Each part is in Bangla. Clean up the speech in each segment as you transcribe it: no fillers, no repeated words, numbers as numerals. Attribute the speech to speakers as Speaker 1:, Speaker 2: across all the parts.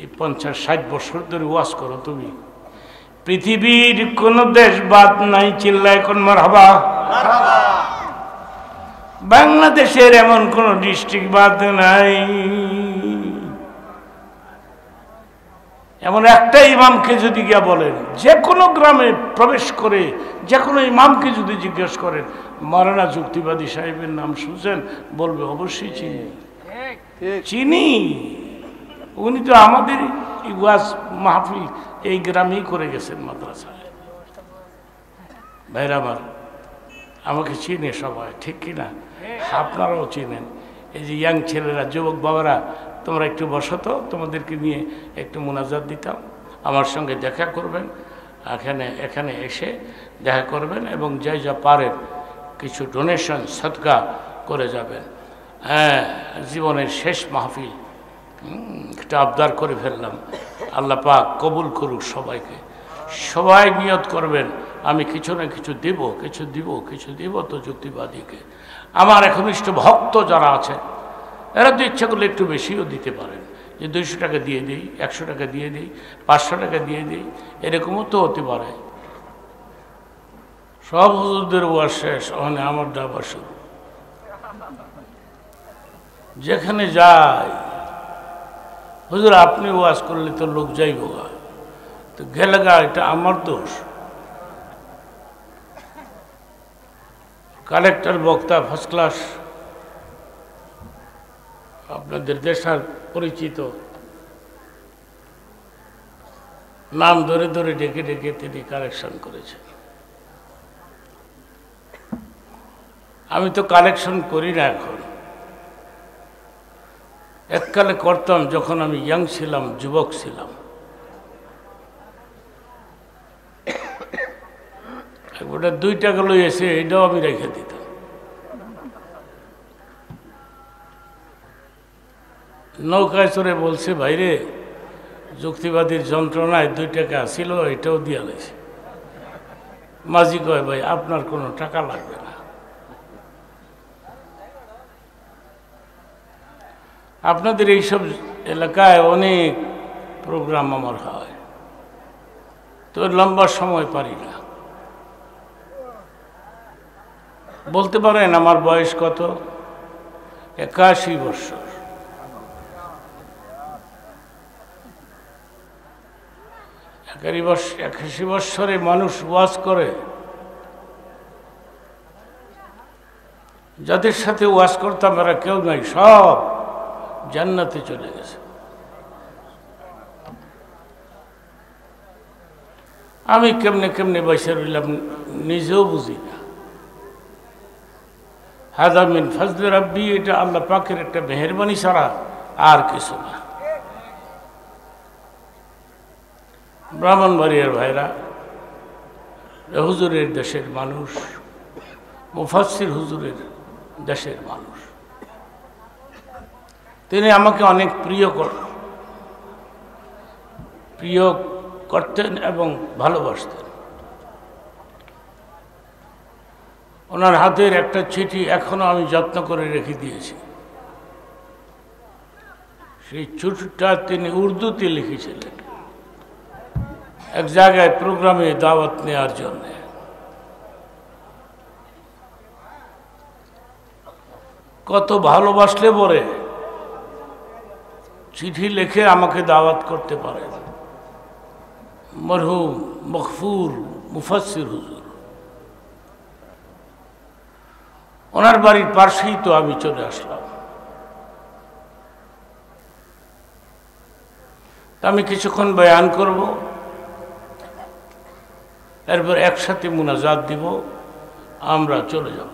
Speaker 1: এই 50-60 বছর ধরে ওয়াজ করো তুমি, পৃথিবীর কোন দেশ বাদ নাই, চিল্লায় কোন মারহাবা। বাংলাদেশের এমন কোন ডিস্ট্রিক্ট বাদ নাই, এমন একটা ইমামকে যদি গিয়া বলেন, যে কোনো গ্রামে প্রবেশ করে যে কোনো ইমামকে যদি জিজ্ঞেস করেন মাওলানা যুক্তিবাদী সাহেবের নাম শুনছেন, বলবে অবশ্যই চিনি, চিনি। উনি তো আমাদের ওয়াজ মাহফিল এই গ্রামেই করে গেছেন, মাদ্রাসায়। ভাইরা আমার, আমাকে চিনে সবাই, ঠিক কিনা? আপনারাও চিনেন। এই যে ইয়াং ছেলেরা, যুবক বাবারা, তোমরা একটু বসো তো, তোমাদেরকে নিয়ে একটু মোনাজাত দিতাম। আমার সঙ্গে দেখা করবেন, এখানে এসে দেখা করবেন এবং যে যা পারেন কিছু ডোনেশন সদকা করে যাবেন। হ্যাঁ, জীবনের শেষ মাহফিল, একটা আবদার করে ফেললাম, আল্লাহ পাক কবুল করুক সবাইকে। সবাই নিয়ত করবেন আমি কিছু না কিছু দিব, কিছু দিব তো যুক্তিবাদীকে। আমার একনিষ্ঠ ভক্ত যারা আছে এরা তো ইচ্ছা করলে একটু বেশিও দিতে পারেন, যে 200 টাকা দিয়ে দিই, 100 টাকা দিয়ে দিই, 500 টাকা দিয়ে দিই, এরকমও তো হতে পারে। সব হুজুরদের ওয়াজ শেষ, ওখানে আমার দাবা শুরু। যেখানে যায়, হুজুর আপনি ওয়াজ করলে তো লোক যাইব গা, তো গেলে গা, এটা আমার দোষ। কালেক্টর বক্তা ফার্স্ট ক্লাস, আপনাদের দেশের পরিচিত, নাম ধরে ধরে ডেকে ডেকে তিনি কালেকশন করেছেন। আমি তো কালেকশন করি না এখন, এককালে করতাম যখন আমি ইয়াং ছিলাম, যুবক ছিলাম। ওটা 2 টাকা লই এসে এটাও আমি রেখে দিতাম। নৌকায় চড়ে বলছে, ভাইরে যুক্তিবাদীর যন্ত্রণায় 2 টাকা ছিল, এটাও দিয়া গেছে। মাঝি কয়, ভাই আপনার কোনো টাকা লাগবে না, আপনাদের এইসব এলাকায় অনেক প্রোগ্রাম আমার হয়, তো লম্বা সময় পারি না। বলতে পারেন আমার বয়স কত? 81 বছর। একাশি বৎসরে মানুষ ওয়াজ করে, যাদের সাথে ওয়াজ করতাম এরা কেউ নাই, সব জান্নাতে চলে গেছে। আমি কেমনে কেমনে বসে রইলাম নিজেও বুঝি না। হাদা মিন ফজলে রাব্বি, এটা আল্লাহ পাকের একটা মেহেরবানি ছাড়া আর কিছু না। ব্রাহ্মণবাড়িয়ার ভাইরা, হুজুরের দেশের মানুষ, মুফাসসির হুজুরের দেশের মানুষ, তিনি আমাকে অনেক প্রিয় করতেন এবং ভালোবাসতেন। ওনার হাতের একটা চিঠি এখনো আমি যত্ন করে রেখে দিয়েছি। সেই চিঠিটা তিনি উর্দুতে লিখেছিলেন এক জায়গায় প্রোগ্রামে দাওয়াত নেওয়ার জন্য। কত ভালোবাসলে পরে চিঠি লিখে আমাকে দাওয়াত করতে পারে মরহুম মগফুর মুফাসসির হুজুর। ওনার বাড়ির পাশেই তো আমি চলে আসলাম। আমি কিছুক্ষণ বয়ান করব, এরপর একসাথে মুনাজাত দিব, আমরা চলে যাব।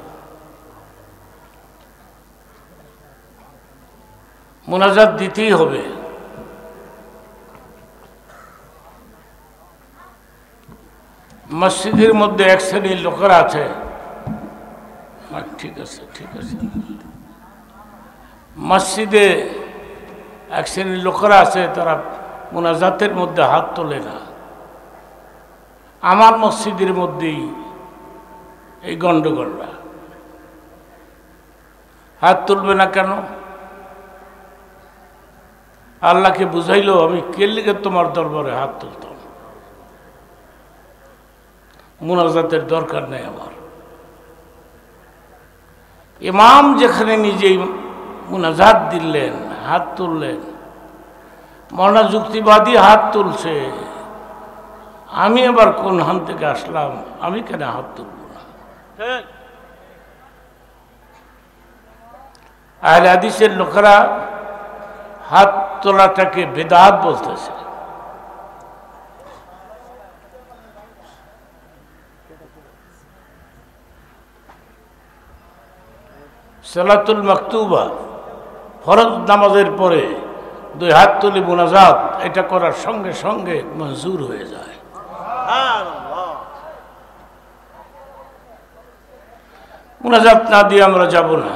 Speaker 1: মুনাজাত দিতেই হবে। মসজিদের মধ্যে এক শ্রেণীর লোকেরা আছে, ঠিক আছে, মসজিদে এক শ্রেণীর লোকেরা আছে, তারা মুনাজাতের মধ্যে হাত তোলে না। আমার মসজিদের মধ্যেই এই গন্ডগোলরা। হাত তুলবে না কেন? আল্লাহকে বুঝাইলো আমি কে লিগে তোমার দরবারে হাত তুলতাম, মুনাজাতের দরকার নেই আমার। ইমাম যেখানে নিজেই মুনাজাত দিলেন, হাত তুললেন, মৌলানা যুক্তিবাদী হাত তুলছে, আমি আবার কোন হান থেকে আসলাম, আমি কেন হাত তুলব না? আহলে হাদিসের লোকেরা হাত তোলাটাকে বেদাত বলতেছে। সালাতুল মাকতুবা ফরজ নামাজের পরে 2 হাত তুলে মুনাজাত, এটা করার সঙ্গে সঙ্গে মঞ্জুর হয়ে যায়। মুনাজাত না দিয়ে আমরা যাব না।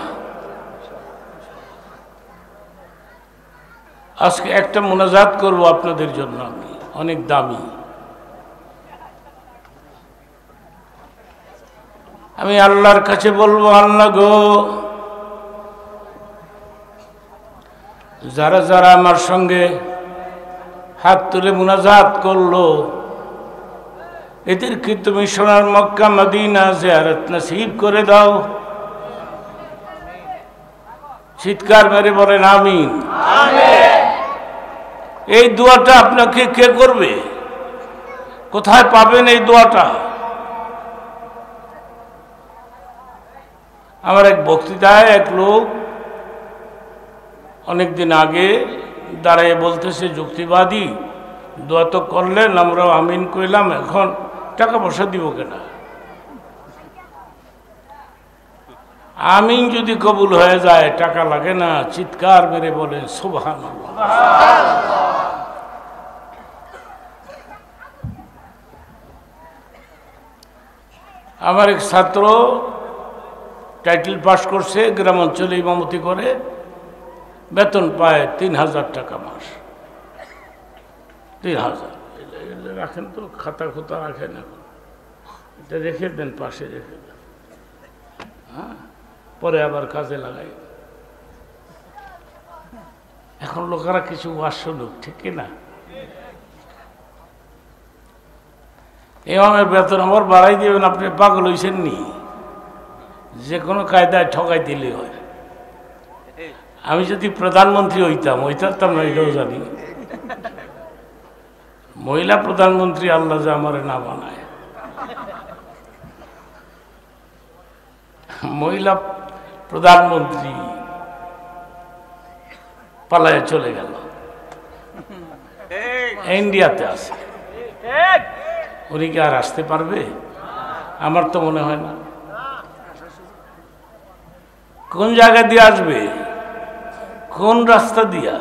Speaker 1: আজকে একটা মুনাজাত করব আপনাদের জন্য, আমি অনেক দামি। আমি আল্লাহর কাছে বলবো, আল্লাহ গো, যারা যারা আমার সঙ্গে হাত তুলে মুনাজাত করলো, এদেরকে তুমি সোনার মক্কা মদিনা জিয়ারত নসিব করে দাও। চিৎকার মেরে বলেন আমিন। এই দোয়াটা আপনাকে কে করবে? কোথায় পাবেন এই দোয়াটা? আমার এক বক্তৃতায় এক লোক অনেকদিন আগে দাঁড়িয়ে বলতেছে, যুক্তিবাদী দোয়া তো করলেন, আমরাও আমিন কইলাম, এখন টাকা পয়সা দিব কেন? আমিন যদি কবুল হয়ে যায় টাকা লাগে না। চিৎকার মেরে বলেন সুবহানাল্লাহ। আমার এক ছাত্র টাইটেল পাস করছে, গ্রামাঞ্চলে ইমামতি করে, বেতন পায় 3000 টাকা মাস। 3000 রাখেন তো, খাতা খুতা রাখেন, এখন এটা রেখে দেন, পাশে রেখে দেন, হ্যাঁ, পরে আবার কাজে লাগাই। এখন লোকেরা কিছু ওয়াজ শুনুক, ঠিক কিনা? ইমামের বেতন আমার বাড়াই দিবেন, আপনি পাগল হয়েছেন নি? যে কোনো কায়দায় ঠকাই দিলে হয়। আমি যদি প্রধানমন্ত্রী হইতাম না, এটাও জানি। মহিলা প্রধানমন্ত্রী আল্লাহ যে আমার না বানায়। মহিলা প্রধানমন্ত্রী পালায় চলে গেল, ইন্ডিয়াতে আছে। উনি কি আর আসতে পারবে? আমার তো মনে হয় না। কোন জায়গা দিয়ে আসবে? কোন রাস্তা দিয়া?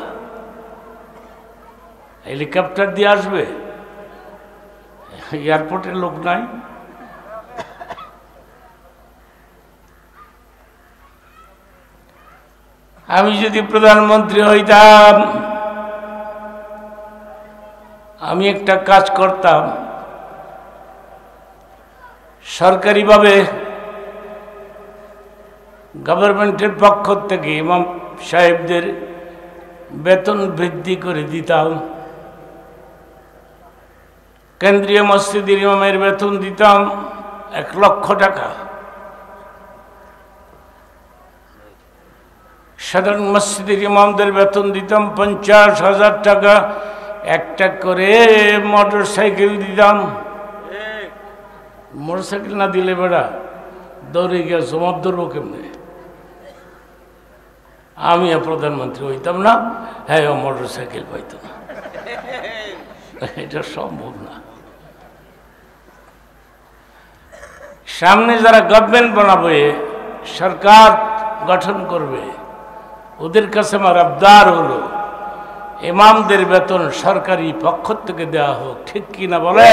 Speaker 1: হেলিকপ্টার দিয়ে আসবে? এয়ারপোর্টের লোক নাই? আমি যদি প্রধানমন্ত্রী হইতাম, আমি একটা কাজ করতাম, সরকারিভাবে গভর্নমেন্টের পক্ষ থেকে ইমাম সাহেবদের বেতন বৃদ্ধি করে দিতাম। কেন্দ্রীয় মসজিদের ইমামের বেতন দিতাম 1 লক্ষ টাকা, সাধারণ মসজিদের ইমামদের বেতন দিতাম 50,000 টাকা। একটা করে মোটর সাইকেল দিতাম। মোটর সাইকেল না দিলে বেড়া দৌড়ে গিয়ে জমা ধরবো কেমনে? আমি প্রধানমন্ত্রী হইতাম না, হ্যাঁ, মোটর সাইকেল পাইত না। এটা সম্ভব না। সামনে যারা গভর্নমেন্ট বানাবে, সরকার গঠন করবে, ওদের কাছে আমার আবদার হলো ইমামদের বেতন সরকারি পক্ষ থেকে দেওয়া হোক। ঠিক কিনা বলে?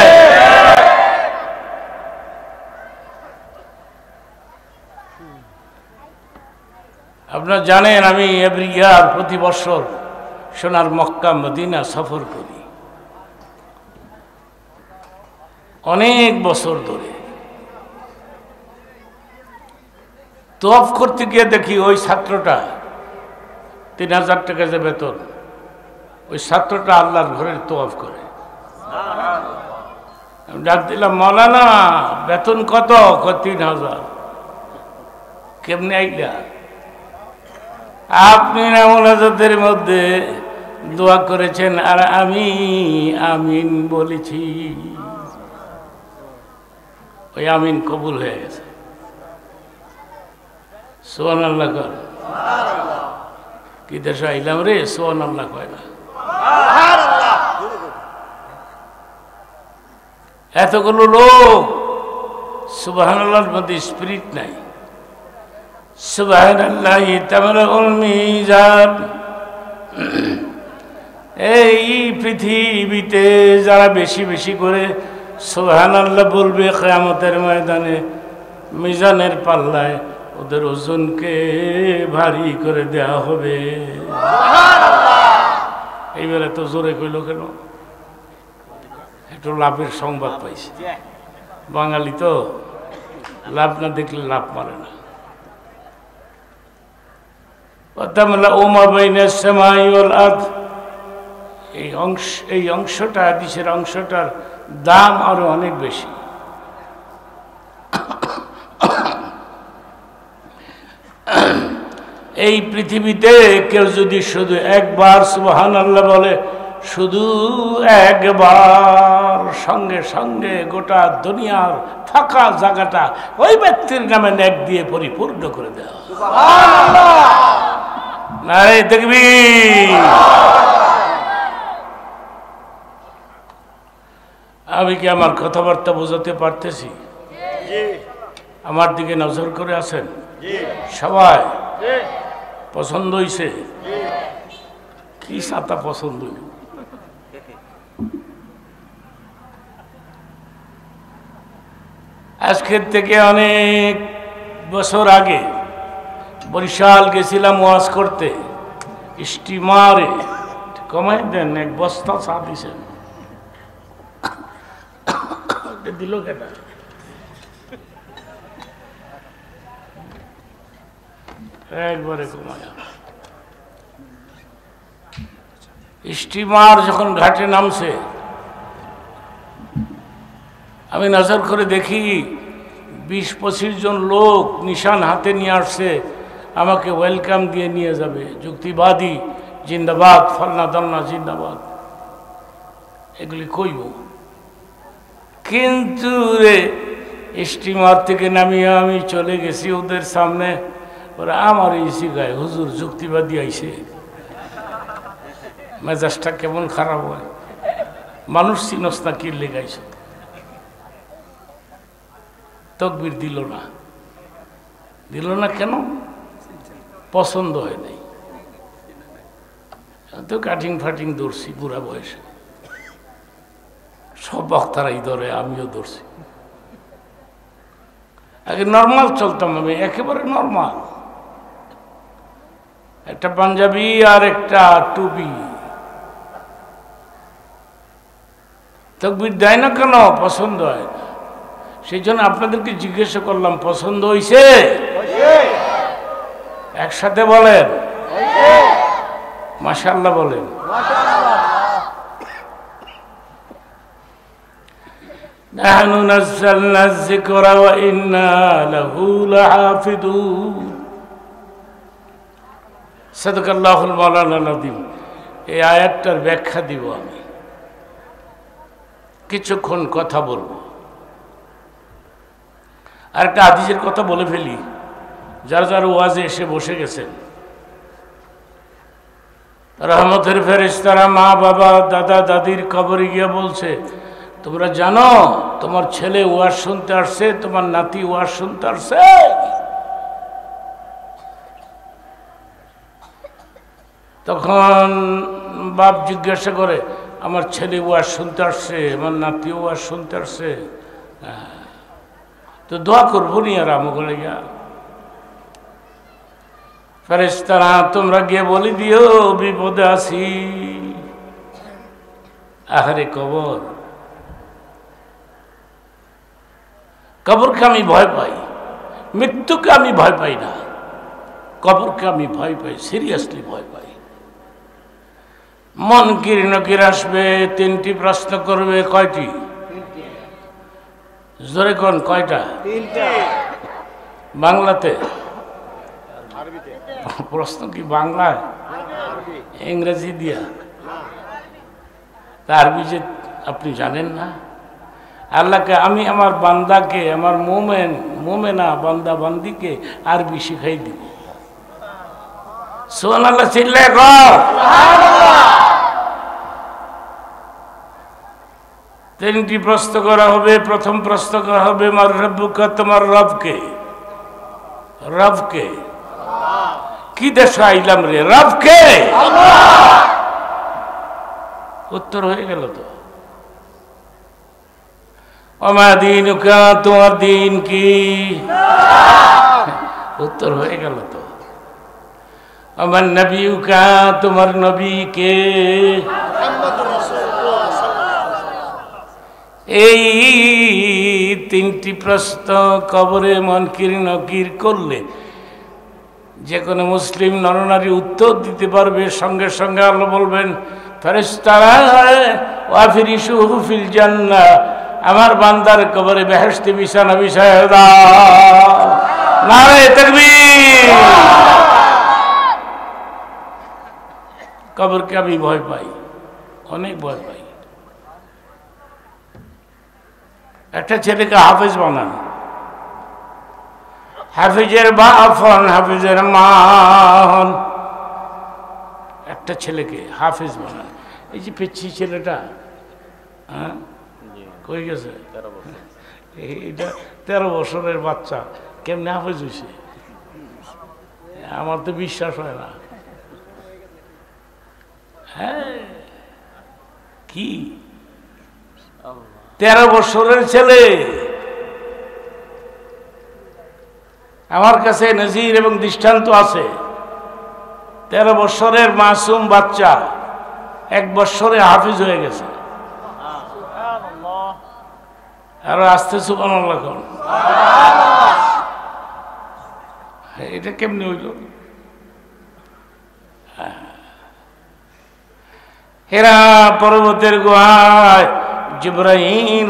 Speaker 1: আপনারা জানেন আমি এভরি ইয়ার, প্রতি বছর সোনার মক্কা মদিনা সফর করি, অনেক বছর ধরে। তওয়াফ করতে গিয়ে দেখি ওই ছাত্রটা 3000 টাকা যে বেতন, ওই ছাত্রটা আল্লাহর ঘরের তোয়াফ করে। আমি ডাক দিলাম, মৌলানা বেতন কত? 3000। কেমনে আইলা? আপনি না মোনাজাতের মধ্যে দোয়া করেছেন আর আমি আমিন বলেছি, ওই আমিন কবুল হয়ে গেছে। সুবহানাল্লাহ কর। কি দেশে আইলাম রে, সুবহানাল্লাহ কয় না। এতগুলো লোক, সুবহানাল্লাহর মধ্যে স্পিরিট নাই। সুবহানাল্লাহি তামলাউল মিজান। এই পৃথিবীতে যারা বেশি বেশি করে সুবহানাল্লাহ বলবে, কিয়ামতের ময়দানে মিজানের পাল্লায় ওদের ওজনকে ভারী করে দেয়া হবে। এইবারে তো জোরে কইল কেন? একটু লাভের সংবাদ পাইছি। বাঙালি তো লাভ না দেখলে লাভ মারে না। এই অংশটা, হাদিসের অংশটার দাম আরো অনেক বেশি। এই পৃথিবীতে কেউ যদি শুধু একবার সুবহানাল্লাহ বলে, শুধু একবার, সঙ্গে সঙ্গে গোটা দুনিয়ার ফাঁকা জায়গাটা ওই ব্যক্তির নামে নেক দিয়ে পরিপূর্ণ করে দেওয়া। নারে তাকবীর। আমি কি আমার কথাবার্তা বোঝাতে পারতেছি? আমার দিকে নজর করে আছেন সবাই? পছন্দ হইছে? কি ছাতা পছন্দ হইল? আজকের থেকে অনেক বছর আগে বরিশাল গেছিলাম ওয়াজ করতে, স্টিমারে। কমাই দেন, এক বস্তা চা দিছেন। দিল কেন? একবারে কমায়। স্টিমার যখন ঘাটে নামছে, আমি নজর করে দেখি 20-25 জন লোক নিশান হাতে নিয়ে আসছে, আমাকে ওয়েলকাম দিয়ে নিয়ে যাবে। যুক্তিবাদী জিন্দাবাদ, ফলনা দলনা জিন্দাবাদ, এগুলি কইব। কিন্তু রে, স্টিমার থেকে নামিয়ে আমি চলে গেছি ওদের সামনে। ওরা আমার ইসি গায়ে, হুজুর যুক্তিবাদী আইছে। মেজাজটা কেমন খারাপ হয়। মানুষ চিনস না, কি লেগাইছে? তকবীর দিল না। দিল না কেন? পছন্দ হয় নাই। তো কাটিং ফাটিং ধরছি বুড়া বয়সে। সব বক্তারাই ধরে, আমিও ধরছি। আগে নর্মাল চলতাম আমি, একেবারে নর্মাল। একটা পাঞ্জাবি আর একটা টুপি। তকবীর দেয় না কেন? পছন্দ হয় না। সেই জন্য আপনাদেরকে জিজ্ঞাসা করলাম, পছন্দ হইছে? একসাথে বলেন মাশাআল্লাহ বলেন। নাহনু নাযালনা যিকরা ওয়া ইন্না লাহু লাহাফিযুন। সাদাকাল্লাহুল মাওলানাল আযীম। এই আয়াতটার ব্যাখ্যা দিব আমি, কিছুক্ষণ কথা বলবো। আর একটা হাদিসের কথা বলে ফেলি, যারা যারা ওয়াজে এসে বসে গেছেন। রহমতের ফেরেশতারা মা বাবা দাদা দাদির কবরে গিয়ে বলছে, তোমরা জানো তোমার ছেলে ওয়াজ শুনতে আসছে, তোমার নাতি ওয়াজ শুনতে আসছে। তখন বাপ জিজ্ঞাসা করে, আমার ছেলে ওয়াজ শুনতে আসছে, আমার নাতি ওয়াজ শুনতে আসছে, তো দোয়া করবো নি আর আমাকে গিয়া? ফেরেশতারা তোমরা গিয়ে বলি দিও বিপদে আছি। আহারে কবর, কবরকে আমি ভয় পাই, মৃত্যুকে আমি ভয় পাই না, কবরকে আমি ভয় পাই, সিরিয়াসলি ভয় পাই। মুনকির নকির আসবে, তিনটি প্রশ্ন করবে। কয়টি? জোরে কোন কয়টা? বাংলাতে? প্রশ্ন কি বাংলায়? ইংরেজি দিয়া? আরবি যে আপনি জানেন না? আল্লাহকে আমি আমার বান্দাকে, আমার মোমেনা বান্দা বান্দিকে আরবি শিখাই দিব। সুবহানাল্লাহ চিল্লায় কর। তিনটি প্রশ্ন করা হবে। প্রথম প্রশ্ন করা হবে মার রব্বুকা, তোমার রবকে। রবকে? কি দেশে আইলাম রে, রবকে? উত্তর হয়ে গেল তো। ওমা দীনুকা, তোমার দিন কি? উত্তর হয়ে গেল তো। আমার নবীকা, তোমার নবী কে? এই তিনটি প্রশ্ন কবরে মুনকির নকির করলে যে কোনো মুসলিম নরনারী উত্তর দিতে পারবে। সঙ্গে সঙ্গে আল্লাহ বলবেন ফেরেশতারা ওয়াফিরিশুহু ফিল জান্নাহ, আমার বান্দার কবরে বেহেশতি বিছানা বিছায়া দাও। নারে তাকবীর। কবরকে আমি ভয় পাই, অনেক ভয় পাই। একটা ছেলেকে হাফেজ বানান, হাফিজের বাপ হন, হাফিজের মা হন, একটা ছেলেকে হাফেজ বানান। এই যে পিচ্ছি ছেলেটা, হ্যাঁ কই গেছে? এইটা 13 বছরের বাচ্চা, কেমনে হাফেজ হয়েছে? আমার তো বিশ্বাস হয় না। হ্যাঁ, কি 13 বছরের ছেলে? আমার কাছে নজির এবং দৃষ্টান্ত আছে। 13 বছরের মাসুম বাচ্চা 1 বছরে হাফিজ হয়ে গেছে। আর আস্তে সুবহানাল্লাহ কোন। এটা কেমনি হইল? হেরা পর্বতের গুহায় জিবরাইল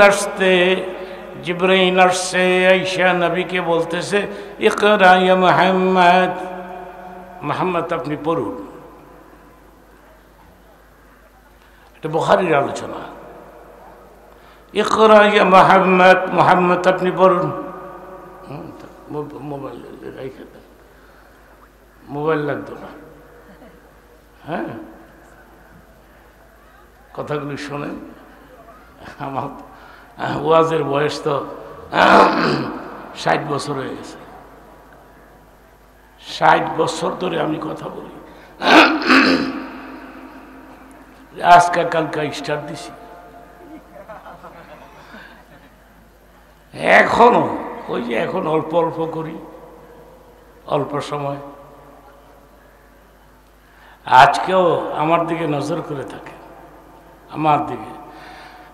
Speaker 1: আসছে, আয়েশা নবীকে বলতেছে ইকরা ইয়া মুহাম্মদ, মুহাম্মদ আপনি পড়ুন। এটা বুখারীর আলোচনা। ইকরা ইয়া মুহাম্মদ, মুহাম্মদ আপনি পড়ুন। মোবাইল রেখে দেন, মোবাইল লাগতো না। হ্যাঁ, কথাগুলি শোনেন। আমার ওয়াজের বয়স তো 60 বছর হয়ে গেছে। 60 বছর ধরে আমি কথা বলি। আজকে কালকে স্টার্ট দিছি, এখনো ওই যে এখন অল্প অল্প করি, অল্প সময়। আজকেও আমার দিকে নজর করে থাকে, আমার দিকে।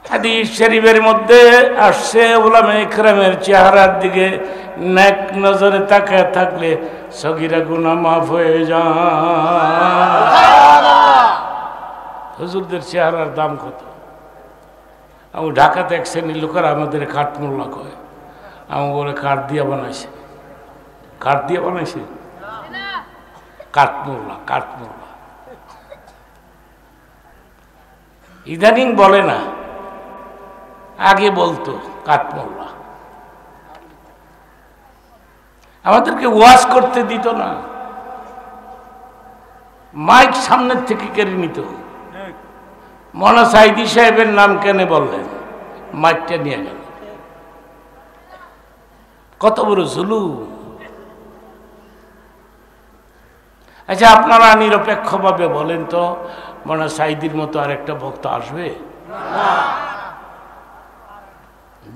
Speaker 1: হাদিস শরীফের মধ্যে আসছে উলামা ইকরামের চেহারার দিকে নেক নজরে তাকায় থাকলে সগীরা গুনাহ মাফ হয়ে যায়। হুজুরদের চেহারার দাম কত? আমি ঢাকাতে এক শ্রেণীর লোকেরা আমাদের কাঠমোল্লা কয়। আমি বলে কাঠ দিয়ে বানাইছে, কাঠ দিয়ে বানাইছে, কাঠমোল্লা। কাঠমোল্লা ইদানিং বলে না, আগে বলতো কাঠমোল্লা। আমাদেরকে ওয়াজ করতে দিত না, মাইক সামনের থেকে কেড়ে নিত। মৌলানা সাইদি সাহেবের নাম কেন বললেন? মাইকটা নিয়ে গেল। কত বড় জুলুম! আচ্ছা, আপনারা নিরপেক্ষভাবে বলেন তো, মৌলানা সাইদির মতো আর একটা ভক্ত আসবে?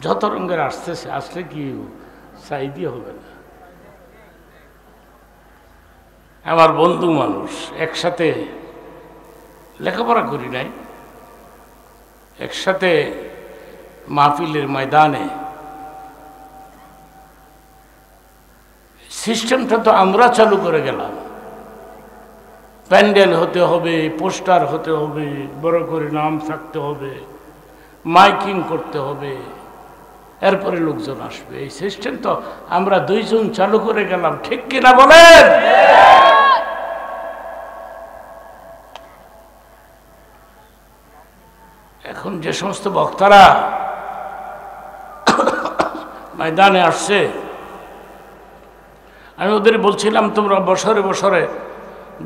Speaker 1: যত রঙের আসতেছে, আসলে কি সাইদি হবে না? আমার বন্ধু মানুষ, একসাথে লেখাপড়া করি নাই, একসাথে মাহফিলের ময়দানে। সিস্টেমটা তো আমরা চালু করে গেলাম। প্যান্ডেল হতে হবে, পোস্টার হতে হবে, বড় করে নাম থাকতে হবে, মাইকিং করতে হবে, এরপরে লোকজন আসবে। এই সিস্টেম তো আমরা 2 জন চালু করে গেলাম, ঠিক কিনা বলেন? এখন যে সমস্ত বক্তারা ময়দানে আসছে, আমি ওদের বলছিলাম তোমরা বছরে বছরে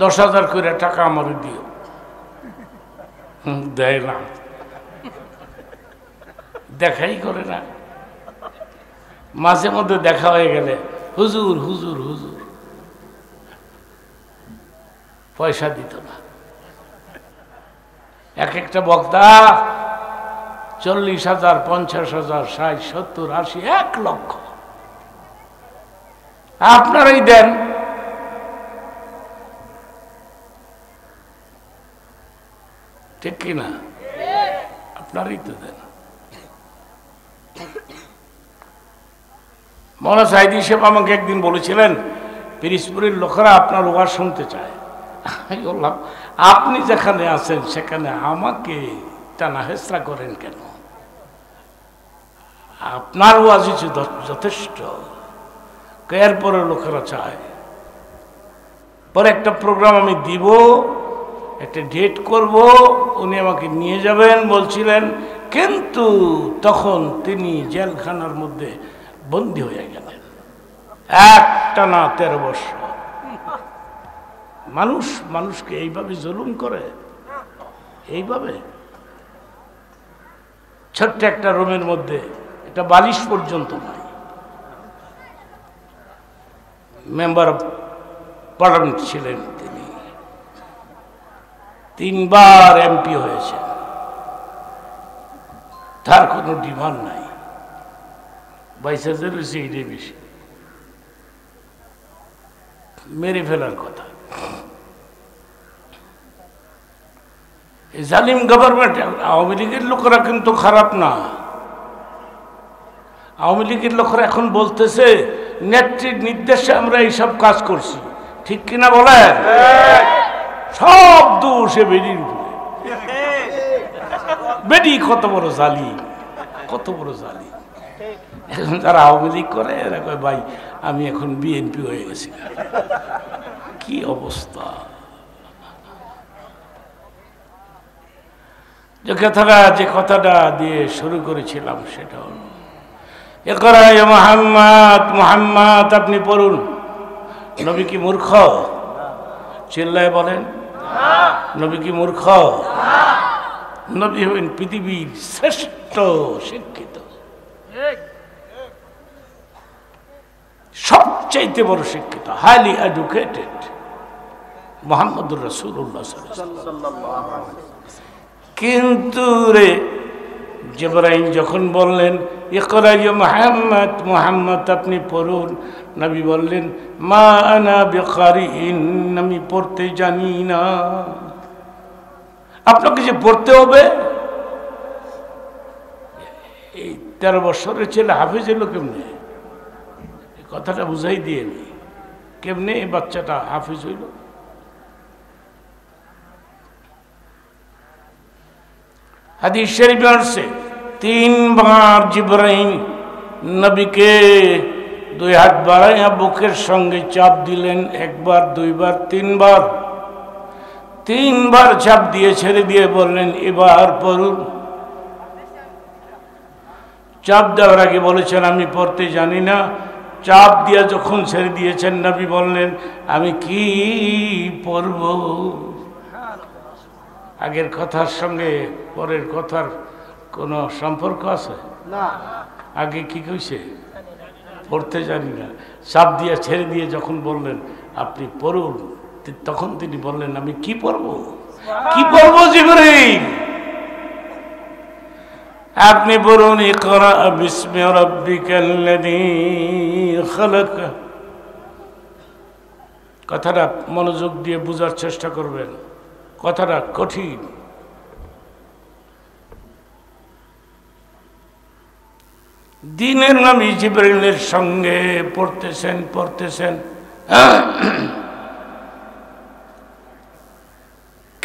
Speaker 1: 10,000 করে টাকা আমাকে দিও। দেয় না, দেখাই করে না। মাঝে মধ্যে দেখা হয়ে গেলে হুজুর হুজুর হুজুর, পয়সা দিত না। এক একটা বক্তা 40,000, 50,000, 60, 70, 80, 1 লক্ষ আপনারাই দেন। ঠিক কিনা? আপনারাই তো দেন। মৌলানা সাইদি সাহেব আমাকে একদিন বলেছিলেন, পিরিজপুরের লোকেরা আপনার ওয়াজ শুনতে চায়। আমি বললাম, আপনি যেখানে আছেন সেখানে আমাকে টানা হেসরা করেন কেন? আপনার ওয়াজই যথেষ্ট। এরপরে লোকেরা চায়। পরে একটা প্রোগ্রাম আমি দিব, একটা ডেট করব, উনি আমাকে নিয়ে যাবেন বলছিলেন, কিন্তু তখন তিনি জেলখানার মধ্যে বন্দী হয়ে গেলেন একটানা 13 বছর। মানুষকে এইভাবে জুলুম করে, এইভাবে ছোট্ট একটা রুমের মধ্যে একটা বালিশ পর্যন্ত নাই। মেম্বার অফ পার্লামেন্ট ছিলেন তিনি, 3 বার এমপি হয়েছেন, তার কোনো ডিমান্ড নাই। 22,000 হয়েছে, এটাই বেশি। মেরে ফেলার কথা। জালিম গভর্নমেন্ট। আওয়ামী লীগের লোকেরা কিন্তু খারাপ না। আওয়ামী লীগের লোকেরা এখন বলতেছে নেত্রীর নির্দেশে আমরা এইসব কাজ করছি, ঠিক কিনা বলেন? সব দোষে বেডির উপরে। বেডি কত বড় জালিম, কত বড় জালিম। এখন যারা আওয়ামী লীগ করে এরা কয় ভাই আমি এখন বিএনপি হয়ে গেছি। কি অবস্থা! যে কথাটা দিয়ে শুরু করেছিলাম সেটা হল, ইকরা ইয়া মুহাম্মদ, মুহাম্মদ আপনি পড়ুন। নবী কি মূর্খ? চিল্লায় বলেন, নবী কি মূর্খ? নবী হবেন পৃথিবীর শ্রেষ্ঠ শিক্ষিত, সবচাইতে বড় শিক্ষিত, হাইলি এডুকেটেড মুহাম্মদুর রাসূলুল্লাহ সাল্লাল্লাহু আলাইহি ওয়াসাল্লাম। কিন্তু রে জিবরাইল যখন বললেন ইকরা ইয়া মুহাম্মদ, মুহাম্মদ আপনি পড়ুন, নবী বললেন মা আনা বিকারিন, আমি পড়তে জানি না। আপনাকে যে পড়তে হবে, এই 13 বছরের ছেলে হাফেজ হলো কেমনে? কথাটা বুঝাই দিয়ে নি, কেমনে এই বাচ্চাটা হাফেজ হইল? হাদিস শরীফে আসছে 3 বার জিবরাইল নবীকে 2 হাত বাড়াইয়া বুকের সঙ্গে চাপ দিলেন, 1 বার 2 বার 3 বার। 3 বার চাপ দিয়ে ছেড়ে দিয়ে বললেন এবার পড়ুন। চাপ দেওয়ার আগে বলেছেন আমি পড়তে জানি না। চাপ দিয়ে যখন ছেড়ে দিয়েছেন নবী বললেন আমি কি পড়ব? আগের কথার সঙ্গে পরের কথার কোনো সম্পর্ক আছে না? আগে কি কইছে? পড়তে জানি না। চাপ দিয়ে ছেড়ে দিয়ে যখন বললেন আপনি পড়ুন, তখন তিনি বললেন আমি কি পড়ব? কি পড়ব জিবরাইল? আপনি পড়ুন ইকরা বিসমি রাব্বিকাল্লাযী খালাক। কথাটা মনোযোগ দিয়ে বোঝার চেষ্টা করবেন, কথাটা কঠিন। দিনের নবী জিবরাইলের সঙ্গে পড়তেছেন।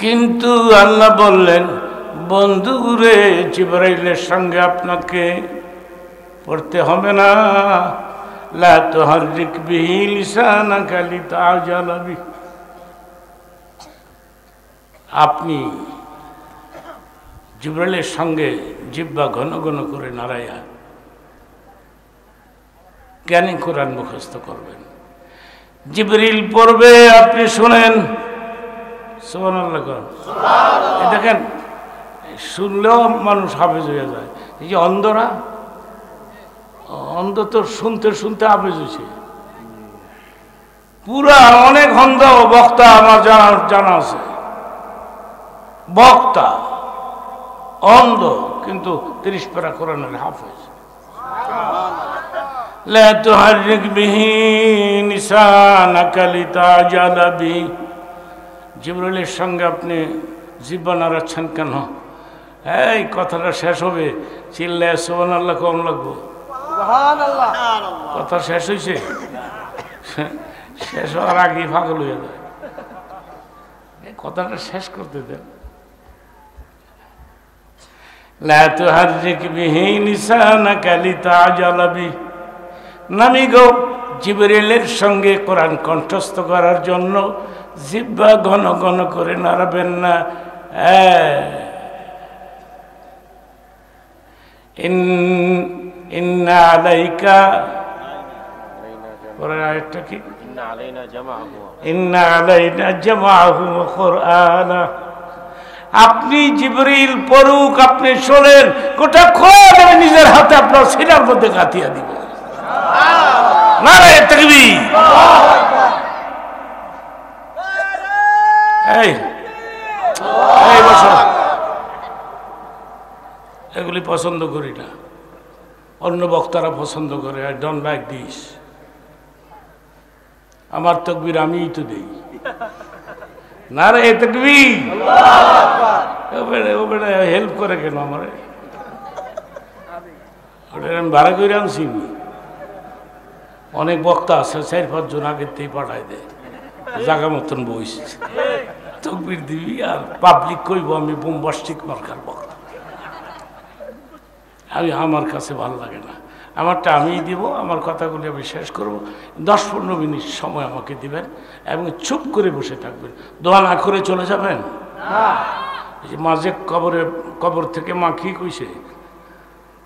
Speaker 1: কিন্তু আল্লাহ বললেন, বন্ধু রে, জিবরাইলের সঙ্গে আপনাকে পড়তে হবে না। লা তুহাররিক বিহি লিসানাকা লিতা'জালা বিহি। আপনি জিবরাইলের সঙ্গে জিহ্বা ঘন ঘন করে নাড়াইয়া জ্ঞানী কোরআন মুখস্থ করবেন। জিবরিল পড়বে, আপনি শুনেন। সুবহানাল্লাহ। সুবহানাল্লাহ। দেখেন, শুনলেও মানুষ হাফেজ হয়ে যায়। এই যে অন্ধরা, অন্ধ তো শুনতে শুনতে হাফেজ হয়েছে পুরা। অনেক অন্ধ বক্তা আমার জানা আছে, বক্তা অন্ধ কিন্তু 30 পারা কোরআনের হাফেজ। লা তুহাররিক বিহি লিসানাকা লিতা'জালা বিহি। জিবরাইলের সঙ্গে আপনি জিহ্বা নাড়াচ্ছেন কেন? এই কথাটা শেষ হবে, চিল্লায় সুবহানাল্লাহ কম লাগবো। সুবহানাল্লাহ। কথা শেষ হয়েছে, শেষ হওয়ার আগেই পাগল হয়ে যায়। এই কথাটা শেষ করতে দেন। লা তুহাররিক বিহি লিসানাকা লিতা'জালা বিহি। নামি গো, জিবরাইলের সঙ্গে কোরআন কণ্ঠস্থ করার জন্য জিহ্বা ঘন ঘন করে নাড়াবেন না। ইন্না আলাইকা, পরের আয়াতটা কি? ইন্না আলাইনা জামাআহু ওয়া কুরআনা। আপনি জিবরিল পড়ুক, আপনি শোনেন, গোটা খোদ আমি নিজের হাতে আপনার সিনার মধ্যে গাঁথিয়া দিব। নারে তাকবীর। এই বসো, এগুলি পছন্দ করি না, অন্য বক্তারা পছন্দ করে। I don't like this. আমার তাকবীর আমিই তো দেই। নারে তাকবীর। ও বেটা হেল্প করে কেন আমারে? ওটা আমি ভাড়া করে আনছি। অনেক বক্তা আছে 4-5 জন আগের থেকে পাঠায় দেয়, জায়গা মতন বইস তকবির দিবি আর পাবলিক কইব আমি বোমবাস্টিক মার্কার বক্তা। আমার কাছে ভালো লাগে না। আমারটা আমিই দিব, আমার কথাগুলি আমি শেষ করব। 10-15 মিনিট সময় আমাকে দিবেন এবং চুপ করে বসে থাকবেন। দোয়া না করে চলে যাবেন। মাঝে কবর থেকে মা কি কইছে,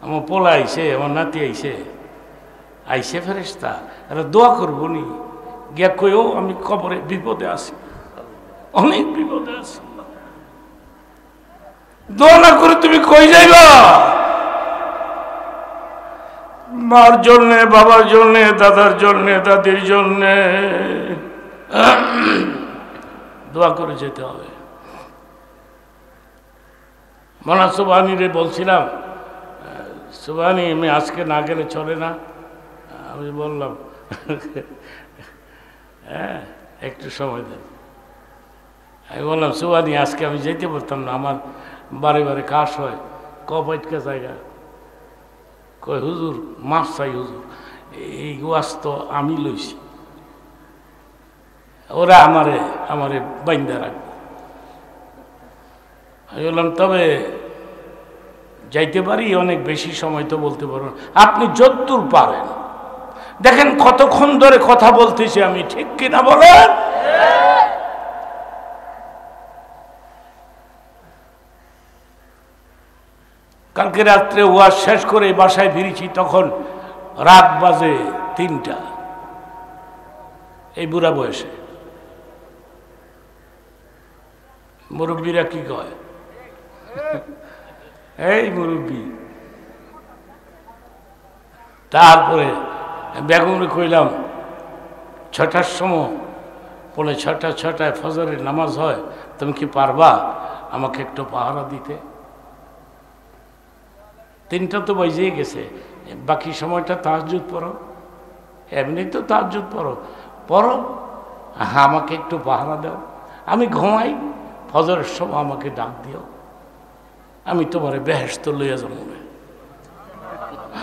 Speaker 1: আমার পোলা আইছে, আমার নাতি আইছে ফেরেশতা, এরা দোয়া করবো নি। গিয়া কইও আমি কবরে বিপদে আছি, অনেক বিপদে আছি। দোয়া না করে তুমি কই যাইবা? মার জন্যে, বাবার জন্যে, দাদার জন্যে, দাদির জন্যে দোয়া করে যেতে হবে। মানা সুবহানীরে বলছিলাম, সুবহানী আমি আজকে না গেলে চলে না। আমি বললাম হ্যাঁ একটু সময় দেন। আমি বললাম সুবহানী আজকে আমি যেতে পারতাম না, আমার বারে বারে কাশ হয়, কফ আটকে জায়গা। কই হুজুর মাফ চাই হুজুর, এই ওয়াজ তো আমি লইছি, ওরা আমারে বাইন্দা রাখবো। আমি বললাম তবে যাইতে পারি, অনেক বেশি সময় তো বলতে পারবো। আপনি যতদূর পারেন। দেখেন কতক্ষণ ধরে কথা বলতেছি আমি, ঠিক কিনা বলেন? কালকে রাত্রে ওয়াজ শেষ করে বাসায় ফিরেছি, তখন রাত বাজে 3টা। এই বুড়া বয়সে মুরব্বীরা কি কয়, এই মুরব্বী। তারপরে বেগমরে কইলাম 6টার সময়, পৌনে 6টায় ফজরের নামাজ হয়, তুমি কি পারবা আমাকে একটু পাহারা দিতে? 3টা তো বাজেই গেছে, বাকি সময়টা তাহাজ্জুদ পড়ো, এমনি তো তাহাজ্জুদ পড়ো, আমাকে একটু পাহারা দাও। আমি ঘুমাই, ফজরের সময় আমাকে ডাক দিও, আমি তোমারে বেহেশত লইয়া যাবো।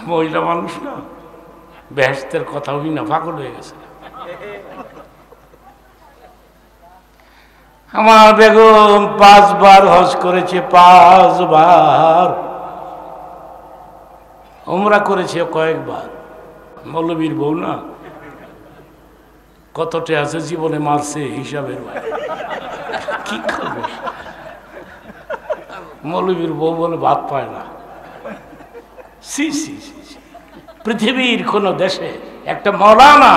Speaker 1: মহিলা মানুষ না, বেহেশতের কথা হই না, পাগল হয়ে গেছে। আমার বেগম 5 বার হজ করেছে, 5 বার উমরা করেছে কয়েকবার। মৌলবীর বউ না, কতটা আছে জীবনে মারছে হিসাবের বাইরে। কি করবে, মৌলবীর বউ বলে ভাত পায় না। সি সি সি, পৃথিবীর কোন দেশে একটা মৌলানা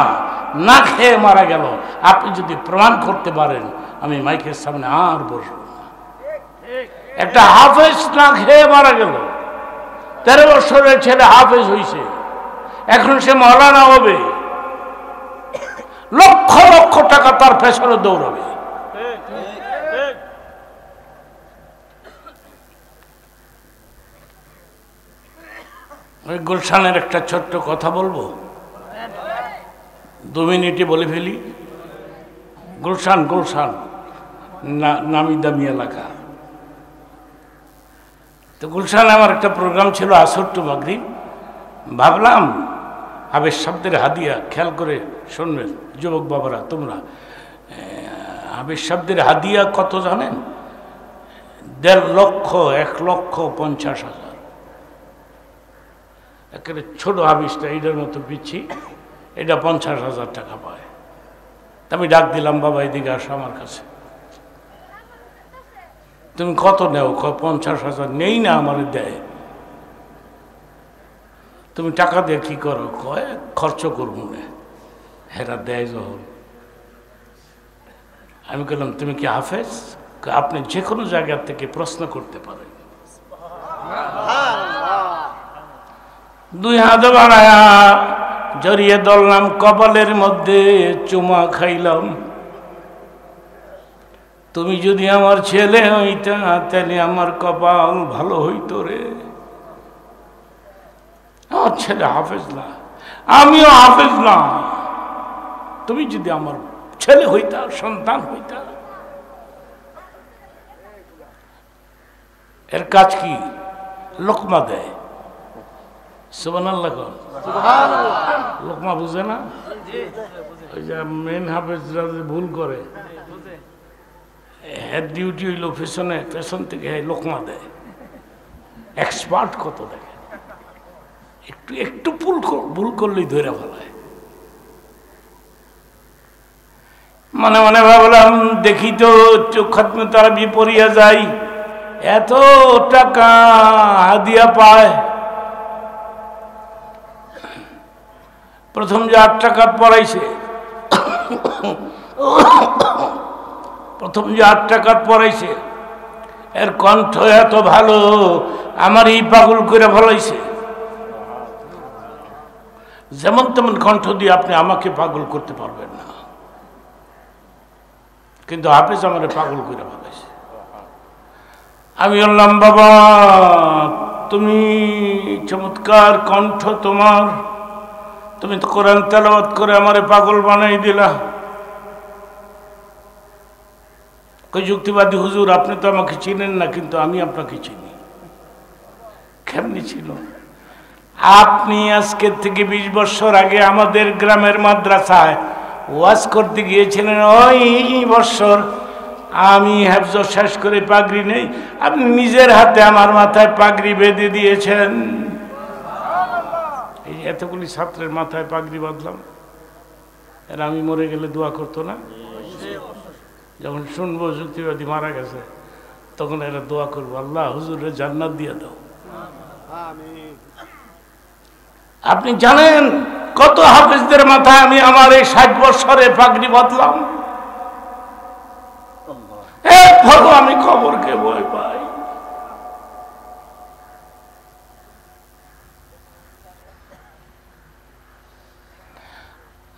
Speaker 1: না খেয়ে মারা গেল, আপনি যদি প্রমাণ করতে পারেন আমি মাইকের সামনে আর বসব না। একটা হাফেজ না খেয়ে মারা গেল, 13 বছরের ছেলে হাফেজ হয়েছে, এখন সে মৌলানা হবে, লক্ষ লক্ষ টাকা তার পেছনে দৌড়াবে। ওই গুলশানের একটা ছোট্ট কথা বলবো, 2 মিনিটে বলে ফেলি। গুলশান, গুলশান নামি দামি এলাকা। তো গুলশানে আমার একটা প্রোগ্রাম ছিল আসর টু মাগরিব। ভাবলাম হাবেশ শব্দের হাদিয়া, খেয়াল করে শুনবেন যুবক বাবারা তোমরা, হাবেশ শব্দের হাদিয়া কত জানেন? 1.5 লক্ষ, 1,50,000। একেবারে ছোট হাবিসটা এইটার মতো পিচ্ছি, এটা 50,000 টাকা পায়। আমি ডাক দিলাম, বাবা এদিকে আসো আমার কাছে। তুমি কত নেও? 50,000। নেই না, আমার দেয়। তুমি টাকা দিয়ে কি করো? কয় খরচ করবো না, হেরা দেয় যখন। আমি বললাম তুমি কি হাফেজ? আপনি যে কোনো জায়গা থেকে প্রশ্ন করতে পারেন। 2 হাত বাড়ায়া জড়িয়ে ধরলাম, কপালের মধ্যে চুমা খাইলাম। তুমি যদি আমার ছেলে হইতা তাহলে আমার কপাল ভালো হইতো রে। আমার ছেলে হাফেজ না, আমিও হাফেজ না। তুমি যদি আমার ছেলে হইতা, সন্তান হইতা। এর কাজ কি? লোকমা দেয়। সুবহানাল্লাহ। লোকমা বুঝে না? ওই যে মেন হাফেজরা ভুল করে, হেড ডিউটি হইল পেছনে, পেছন থেকে লোকমা দেয়। এক্সপার্ট কত দেখে, একটু একটু ভুল করলেই ধরে ফেলায়। মনে মনে ভাবলাম দেখি তো চোখ খতমে তারা বিপরিয়া যাই, এত টাকা হাদিয়া পায়। প্রথম যে 8 টাকা পড়াইছে, এর কণ্ঠ এত ভালো, আমার এই পাগল করে ফলাইছে। যেমন তেমন কণ্ঠ দিয়ে আপনি আমাকে পাগল করতে পারবেন না, কিন্তু হাফেজ আমার পাগল করে ফলাইছে। আমি বললাম বাবা তুমি চমৎকার কণ্ঠ তোমার, তুমি তো কোরআন তেলাওয়াত করে আমারে পাগল বানাই দিলা। কই যুক্তিবাদী হুজুর, আপনি তো আমাকে চিনেন না, কিন্তু আমি আপনাকে চিনি। কেমনি ছিল? আপনি আজকের থেকে 20 বছর আগে আমাদের গ্রামের মাদ্রাসায় ওয়াজ করতে গিয়েছিলেন। ওই বছর আমি হেফজ শেষ করে পাগড়ি নেই, আপনি নিজের হাতে আমার মাথায় পাগড়ি বেঁধে দিয়েছেন। এই এতগুলি ছাত্রের মাথায় পাগড়ি বাঁধলাম, এরা আমি মরে গেলে দোয়া করতো না? যখন শুনবো যুক্তিবাদী মারা গেছে, তখন এরা দোয়া করবো, আল্লাহ হুজুরের জান্নাত দিয়ে দাও। আপনি জানেন কত হাফেজদের মাথায় আমি আমার এই 60 বছরে পাগড়ি বাঁধলাম? এরপরও আমি খবরকে ভয় পাই।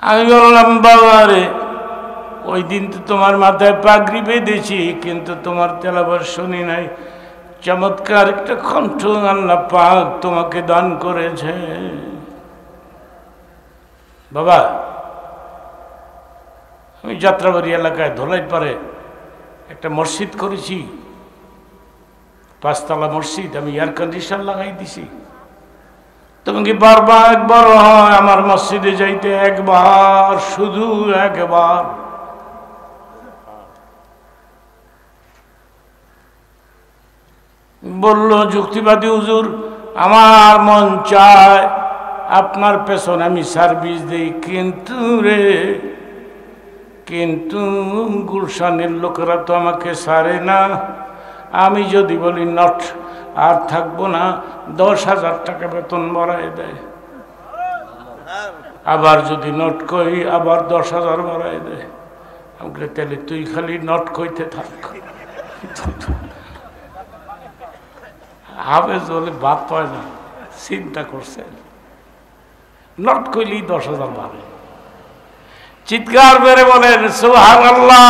Speaker 1: আমি বললাম বাবা রে, ওই দিন তো তোমার মাথায় পাগড়ি বেঁধেছি, কিন্তু তোমার তেলাওয়াত শুনি নাই। চমৎকার একটা কণ্ঠ আল্লাহ পাক তোমাকে দান করেছে। বাবা আমি যাত্রাবাড়ি এলাকায় ধলাই পারে একটা মসজিদ করেছি, 5 তলা মসজিদ। আমি এয়ার কন্ডিশন লাগাই দিছি। তুমি কি পারবা একবার হয় আমার মসজিদে যাইতে? একবার, শুধু একবার। বলল, যুক্তিবাদী হুজুর, আমার মন চায় আপনার পেছন আমি সার্ভিস দিই, কিন্তু গুলশানের লোকেরা তো আমাকে ছাড়ে না। আমি যদি বলি নট, আর থাকবো না, 10,000 টাকা বেতন বাড়ায় দেয়। আবার যদি নট কই, আবার 10,000 বাড়ায় দেয়। আমি তাহলে তুই খালি নট কইতে থাক। হাফেজ বলে বাদ পায় না, চিন্তা করছে, নট কইলেই 10,000 বাড়ে। চিৎকার বেড়ে বলেন সুবহানাল্লাহ,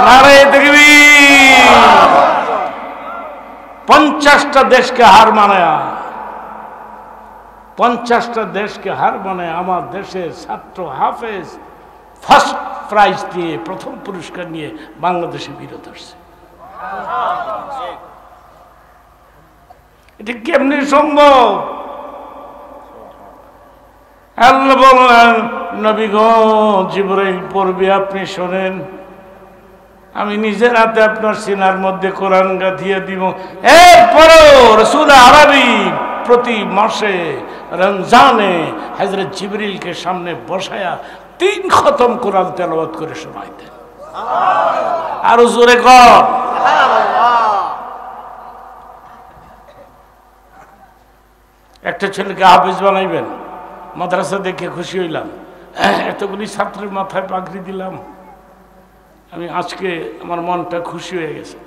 Speaker 1: নারে তাকবীর। 50টা দেশকে হার মানায়া, 50টা দেশকে হার মানায় আমার দেশের ছাত্র হাফেজ ফার্স্ট প্রাইজ দিয়ে, প্রথম পুরস্কার নিয়ে বাংলাদেশে বিরত আসছে। এটা কেমনি সম্ভব? আল্লাহ বললেন, নবী গো, জিবরাইল পড়বে, আপনি শোনেন, আমি নিজের হাতে আপনার সিনার মধ্যে কোরআন গাঁথিয়ে দিব। এরপরেও রাসূল আরবি প্রতি মাসে রমজানে হযরত জিবরিলকে সামনে বসায়া 3 খতম কোরআন তেলাওয়াত করে শোনাইতেন। আরো জোরে কর। একটা ছেলেকে হাফেজ বানাইবেন, মাদ্রাসা দেখে খুশি হইলাম, এতগুলি ছাত্রের মাথায় পাগড়ি দিলাম, আমি আজকে আমার মনটা খুশি হয়ে গেছে।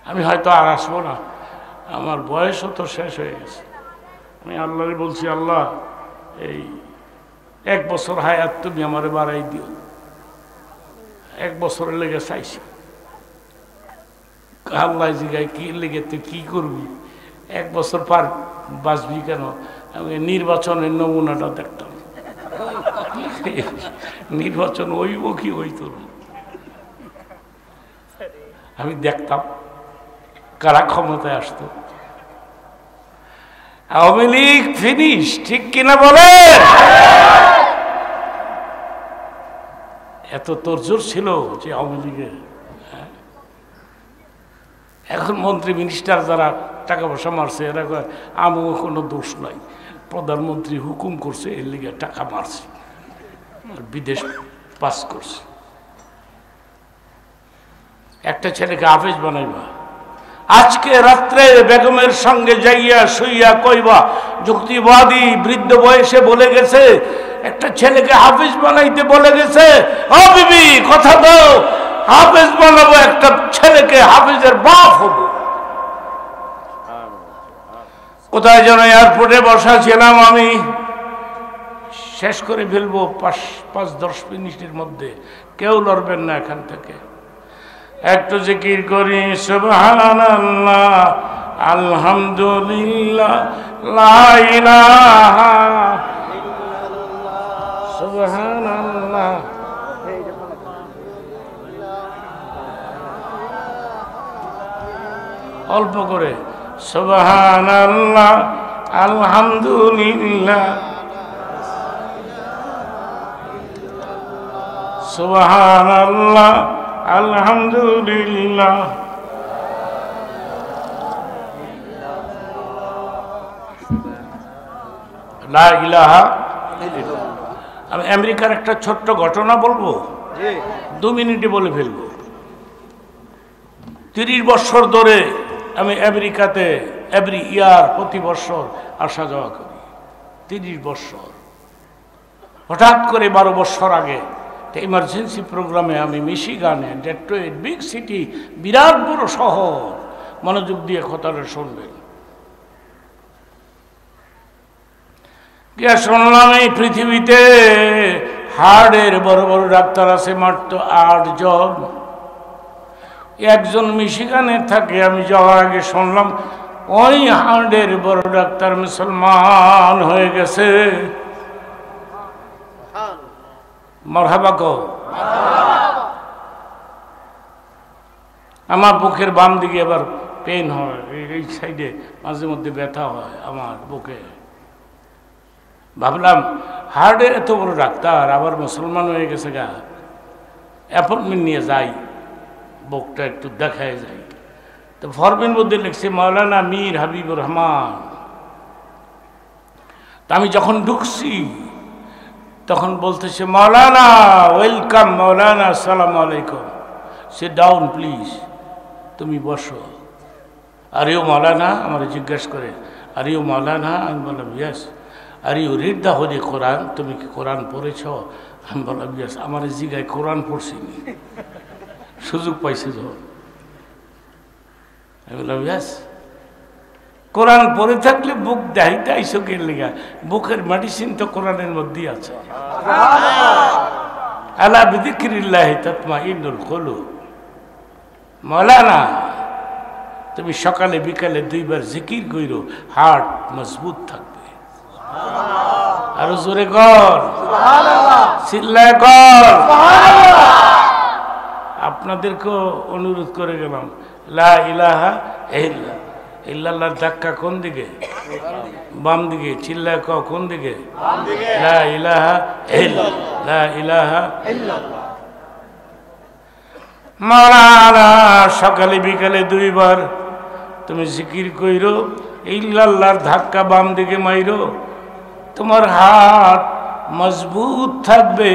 Speaker 1: আমি হয়তো আর আসবো না, আমার বয়সও তো শেষ হয়ে গেছে। আমি আল্লাহরে বলছি, আল্লাহ এই 1 বছর হায়াত তুমি আমারে বাড়াই দিও। 1 বছরের লেগে চাইছি। আল্লাহ জিগায়, কি লেগে তুই কি করবি? 1 বছর পার বাঁচবি কেন? আমি নির্বাচনের নমুনাটা দেখতাম। নির্বাচন হইব কি হইত, আমি দেখতাম কারা ক্ষমতায় আসতো। আওয়ামী লীগ ফিনিশ, ঠিক কিনা বলে? এত তোরজোর ছিল যে আওয়ামী লীগের। এখন মন্ত্রী মিনিস্টার যারা টাকা পয়সা মারছে, এরা আমও কোনো দোষ নাই, প্রধানমন্ত্রী হুকুম করছে, এর লিগে টাকা মারছে, বিদেশ পাস করছে। একটা ছেলেকে হাফেজ বানাইবা, আজকে রাত্রে বেগমের সঙ্গে যাইয়া শুইয়া কইবা, যুক্তিবাদী বৃদ্ধ বয়সে বলে গেছে, একটা ছেলেকে হাফেজ বানাইতে বলে গেছে, ও বিবি কথা দাও, হাফেজ বানাবো একটা ছেলেকে, হাফেজের বাপ হবো। কোথায় যেন এয়ারপোর্টে বসা ছিলাম আমি, শেষ করে ফেলবো 5-10 মিনিটের মধ্যে, কেউ লড়বেন না এখান থেকে। একটু জিকির করি, সুবহানাল্লাহ, আলহামদুলিল্লাহ, লা ইলাহা ইল্লাল্লাহ, সুবহানাল্লাহ। অল্প করে, সুবহানাল্লাহ, আলহামদুলিল্লাহ, সুবহানাল্লাহ, আলহামদুলিল্লাহ। লা ইলাহা ইল্লাল্লাহ। আমি আমেরিকার একটা ছোট্ট ঘটনা বলবো, 2 মিনিটে বলে ফেলবো। 30 বছর ধরে আমি আমেরিকাতে এভরি ইয়ার, প্রতি বছর আসা যাওয়া করি। 30 বছর। হঠাৎ করে 12 বছর আগে ইমার্জেন্সি প্রোগ্রামে আমি মিশিগানে, ডেট্রয়েট, বিগ সিটি, বিরাট বড় শহর, মনোযোগ দিয়ে কথাটা শুনবেন। শুনলাম এই পৃথিবীতে হার্টের বড় বড় ডাক্তার আছে মাত্র 8 জন। একজন মিশিগানে থাকে। আমি যাওয়ার আগে শুনলাম ওই হার্টের বড় ডাক্তার মুসলমান হয়ে গেছে। মারহাবা কও। আমার বুকের বাম দিকে এবার পেন হয়, এই সাইডে মাঝে মধ্যে ব্যথা হয় আমার বুকে। ভাবলাম হার্টের এত বড় ডাক্তার আবার মুসলমান হয়ে গেছে গা, অ্যাপয়েন্টমেন্ট নিয়ে যাই, বুকটা একটু দেখায় যাই। তো ফর্মের মধ্যে লিখছে মাওলানা মীর হাবিবুর রহমান। তা আমি যখন ঢুকছি তখন বলতেছে মাওলানা ওয়েলকাম, মাওলানা আসসালামু আলাইকুম, সিট ডাউন প্লিজ, তুমি বসো। আর ইউ মাওলানা আমার জিজ্ঞেস করে, আর ইউ মাওলানা? আমি বললাম yes. Are you read the holy Quran, তুমি কি কোরআন পড়েছ? আমি বললাম ইয়েস। আমার জিগায় কোরআন পড়ছিনি, সুযোগ পাইছে যখন। আমি বললাম ইয়েস। কোরআন পড়ে থাকলে বুক দাহিতে আইসকের লেগা, বুকের মেডিসিন তো কোরআনের মধ্যেই আছে। আলা বিযিকরিল্লাহি তাতমাইন্নুল কুলুব। মাওলানা তুমি সকালে বিকালে 2 বার জিকির কইরো, হার্ট মজবুত থাকবে। আরো জোরে কর, চিল্লায় কর। আপনাদেরকেও অনুরোধ করে গেলাম, লা ইলাহা ইল্লাল্লাহর ধাক্কা কোন দিকে? বাম দিকে। চিল্লায় কও কোন দিকে? লা ইলাহা ইল্লাল্লাহ, লা ইলাহা ইল্লাল্লাহ। মাওলানা সকালে বিকালে 2 বার তুমি জিকির কইরো, ইল্লাল্লাহর ধাক্কা বাম দিকে মাইরো, তোমার হাত মজবুত থাকবে।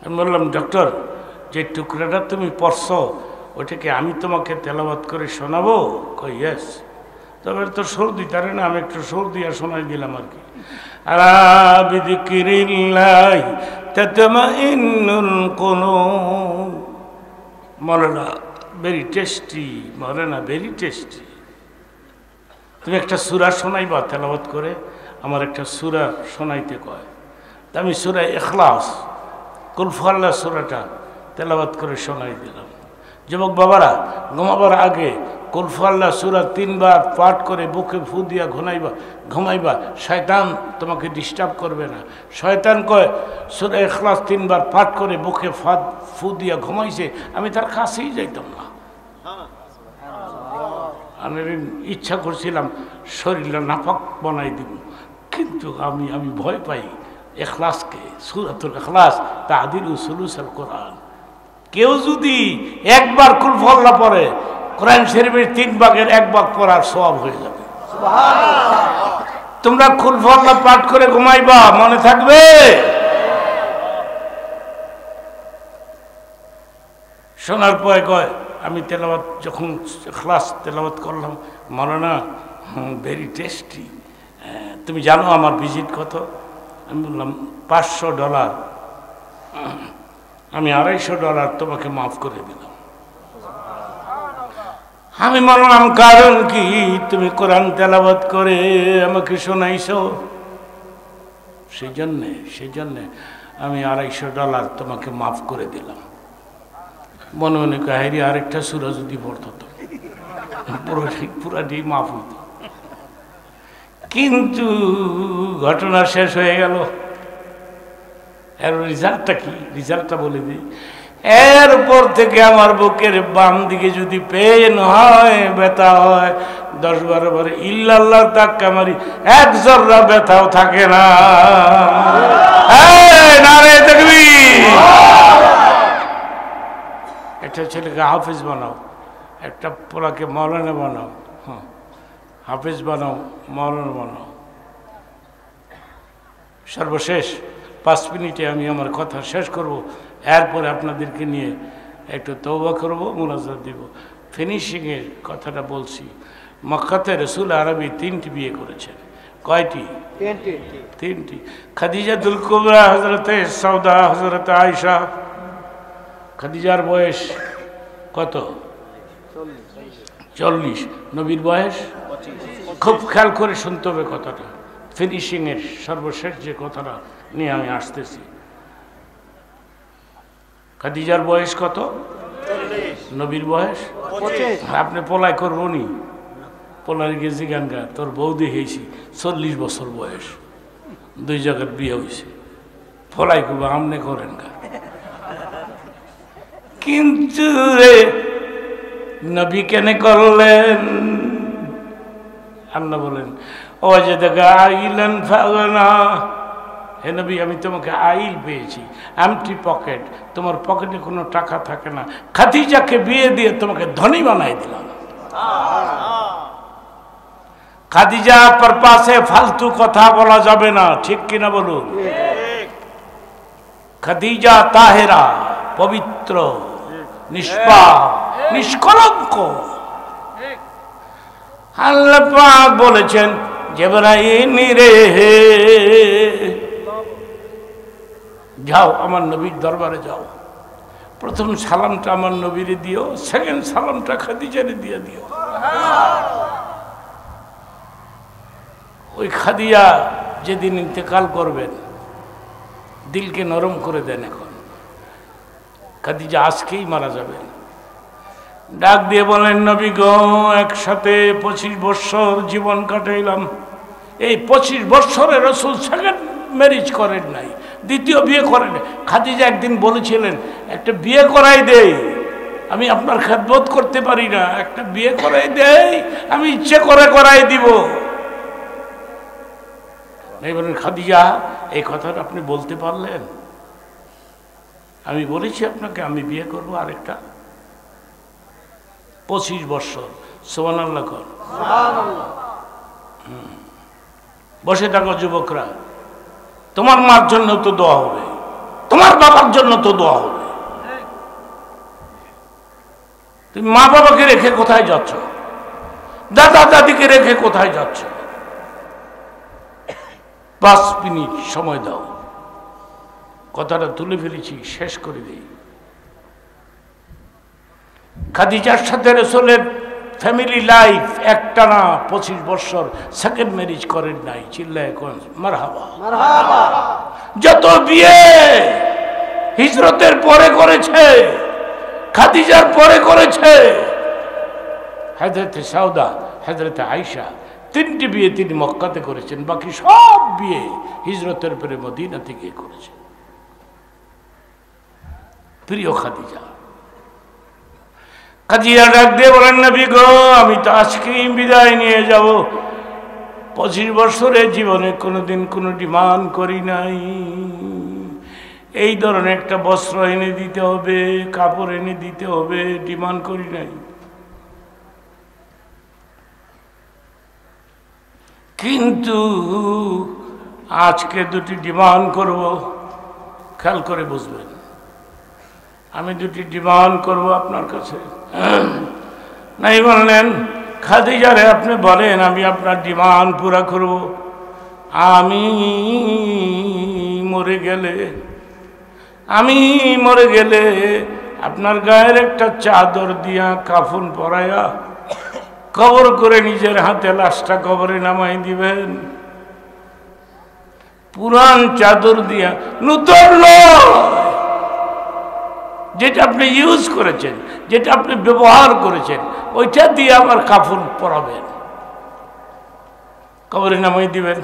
Speaker 1: আমি বললাম ডক্টর, যে টুকরাটা তুমি পড়ছো ওটাকে আমি তোমাকে তেলাওয়াত করে শোনাবো? কই ইয়েস। তবে তো সর্দি, তারে না, আমি একটু সর্দি আর শোনাই দিলাম আর কি। আলা বিযিকরিল্লাহি তাতমাইন্নুল কুলুব। মাওলানা ভেরি টেস্টি, মাওলানা ভেরি টেস্টি। তুমি একটা সূরা শোনাইবা তেলাওয়াত করে? আমার একটা সূরা শোনাইতে কয়। তা আমি সূরা ইখলাস, কুল হুয়াল্লাহ সূরাটা তেলাওয়াত করে শোনাই দিলাম। যুবক বাবারা, ঘুমাবার আগে কুল হুয়াল্লাহ সূরা 3 বার পাঠ করে বুকে ফু দিয়া ঘুমাইবা। শয়তান তোমাকে ডিস্টার্ব করবে না। শয়তান কয় সূরা ইখলাস 3 বার পাঠ করে বুকে ফু দিয়া ঘুমাইছে, আমি তার কাছেই যাইতাম না। আমি ইচ্ছা করছিলাম শরীরটা নাপাক বানাই দিব, কিন্তু আমি ভয় পাই ইখলাসকে। সূরাতুল ইখলাস তা'দিলু সুলুসাল কোরআন। কেউ যদি একবার কুল হুয়াল্লাহ পড়ে, কোরআন শরীফের 3 ভাগের 1 ভাগ পড়ার সওয়াব হয়ে যাবে। সুবহানাল্লাহ। তোমরা কুল হুয়াল্লাহ পাঠ করে ঘুমাইবা, মনে থাকবে? শোনার পরে কয়, আমি তেলাওয়াত যখন ইখলাস তেলাওয়াত করলাম, মাওলানা ভেরি টেস্টি। তুমি জানো আমার ভিজিট কত? আমি বললাম $500। আমি $250 তোমাকে মাফ করে দিলাম। আমি বললাম কারণ কি? তুমি কোরআন তেলাওয়াত করে আমাকে শোনাইছো, সেই জন্যে আমি $250 তোমাকে মাফ করে দিলাম। মনে মনে কাহিরি আরেকটা সূরা যদি পড়তো তো পুরাটি মাফ হইত। কিন্তু ঘটনা শেষ হয়ে গেল। এর রেজাল্টটা কি? রেজাল্টটা বলে দিই। এরপর থেকে আমার বুকের বাম দিকে যদি পেন হয়, ব্যথা হয়, 10-12 বার ইল্লাল্লাহ ধাক্কা মারি, 1 জররা ব্যথাও থাকে না। নারে তাকবীর। একটা ছেলেকে হাফেজ বানাও, একটা পোলাকে মাওলানা বানাও। হ্যাঁ, হাফেজ বানাও, মাওলানা বানাও। সর্বশেষ 5 মিনিটে আমি আমার কথা শেষ করব। এরপরে আপনাদেরকে নিয়ে একটু তওবা করব, মুনাজাত দিব। ফিনিশিংয়ের কথাটা বলছি। মক্কাতে রাসূল আরবি 3টি বিয়ে করেছেন। কয়টি? 3টি। খাদিজাতুল কুবরা, হযরতে সৌদা, হযরতে আয়েশা। খাদিজার বয়স কত? 40। নবীর বয়স? খুব খেয়াল করে শুনতে হবে কথাটা। ফিনিশিংয়ের সর্বশেষ যে কথাটা নিয়ে আমি আসতেছি। খাদিজার বয়স কত? 40। নবীর বয়স 25। আপনি পলাই করবো নি? পোলার গেছি গানগা, তোর বৌদি হয়েছি 40 বছর বয়স, 2 জায়গার বিয়ে হয়েছে, পলাই করবো আমনে করেন গা। কিন্তু রে নবী কেন করলেন? আল্লাহ বলেন ওয়াজাদাকা আইলান ফাগনা, হে নবী, আমি তোমাকে আইল পেয়েছি, এমটি পকেট, তোমার পকেটে কোনো টাকা থাকে না, খাদিজাকে বিয়ে দিয়ে তোমাকে ধনী বানাই দিলাম। খাদিজা পারপাসে ফালতু কথা বলা যাবে না, ঠিক কিনা বলুন? খাদিজা তাহেরা, পবিত্র, নিষ্পাপ, নিষ্কলঙ্ক। আল্লাহ পাক বলেছেন, জিবরাইল রে যাও আমার নবীর দরবারে যাও, প্রথম সালামটা আমার নবীরে দিও, সেকেন্ড সালামটা খাদিজারে দিয়ে দিও। ওই খাদিজা যেদিন ইন্তেকাল করবেন, দিলকে নরম করে দেন। এখন খাদিজা আজকেই মারা যাবেন। ডাক দিয়ে বলেন, নবী গো, একসাথে 25 বৎসর জীবন কাটাইলাম, এই 25 বৎসরে রাসূল সেকেন্ড ম্যারেজ করেন নাই, দ্বিতীয় বিয়ে করেন। খাদিজা একদিন বলেছিলেন, একটা বিয়ে করাই দেই, আমি আপনার খেদমত করতে পারি না, একটা বিয়ে করাই দেই, আমি ইচ্ছে করে করাই দিব। এই বলেন, খাদিজা এই কথাটা আপনি বলতে পারলেন? আমি বলেছি আপনাকে আমি বিয়ে করবো আরেকটা। 25 বৎসর। সুবহানাল্লাহ কর। বসে থাকো যুবকরা, তোমার মার জন্য তো দোয়া হবে, তোমার বাবার জন্য তো দোয়া হবে। তুমি মা বাবাকে রেখে কোথায় যাচ্ছ? দাদা দাদিকে রেখে কোথায় যাচ্ছ? 5 মিনিট সময় দাও, কথাটা তুলে ফেলেছি, শেষ করে দিই। খাদিজার সাথে রাসূলের ফ্যামিলি লাইফ একটানা 25 বছর, সেকেন্ড ম্যারেজ করেন নাই। চিল্লায় কোন মারহাবা। যত বিয়ে হিজরতের পরে করেছে, খাদিজার পরে করেছে, হযরতে সাউদা, হযরতে আয়েশা, 3টি বিয়ে তিনি মক্কাতে করেছেন, বাকি সব বিয়ে হিজরতের পরে মদিনাতে গিয়ে করেছেন। প্রিয় খাদিজা, খাদিজা ডাক দিয়ে বলেন, নবী গো, আমি তো আজকেই বিদায় নিয়ে যাব। 25 বছরের জীবনে কোনোদিন কোনো ডিমান্ড করি নাই। এই ধরনের একটা বস্ত্র এনে দিতে হবে, কাপড় এনে দিতে হবে, ডিমান্ড করি নাই। কিন্তু আজকে 2টি ডিমান্ড করব, খেয়াল করে বুঝবেন। আমি 2টি ডিমান্ড করব আপনার কাছে। নাই বললেন, খাদিজারে আপনি বলেন, আমি আপনার ডিমান্ড পুরা করব। আমি মরে গেলে আপনার গায়ের একটা চাদর দিয়া কাফন পরাইয়া কবর করে নিজের হাতে লাশটা কবরে নামাই দিবেন। পুরান চাদর দিয়া, নূতন নয়, যেটা আপনি ইউজ করেছেন, যেটা আপনি ব্যবহার করেছেন, ওইটা দিয়ে আমার কাফন পরাবেন, কবরে নামাই দিবেন।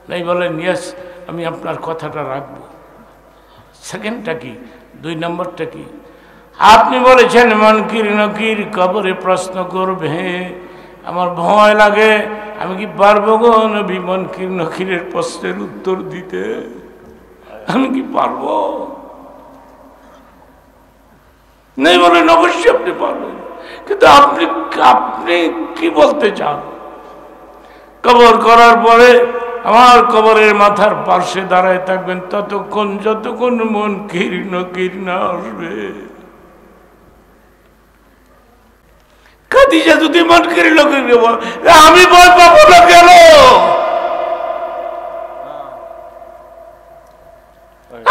Speaker 1: নাই বলেন, ইয়েস, আমি আপনার কথাটা রাখবো। সেকেন্ডটা কি? 2 নম্বরটা কি? আপনি বলেছেন মুনকির নকির কবরে প্রশ্ন করবে, আমার ভয় লাগে, আমি কি পারবো গো নবী মুনকির নকিরের প্রশ্নের উত্তর দিতে? আমি কি পারবো? নেই বলেন, অবশ্যই আপনি পারবেন, কিন্তু আপনি কি বলতে চান? কবর করার পরে আমার কবরের মাথার পাশে দাঁড়ায় থাকবেন ততক্ষণ যতক্ষণ মুনকির নকির না আসবে। খাদিজা যদি মুনকির নকির বলে, আমি ভয় পাবো না কেন?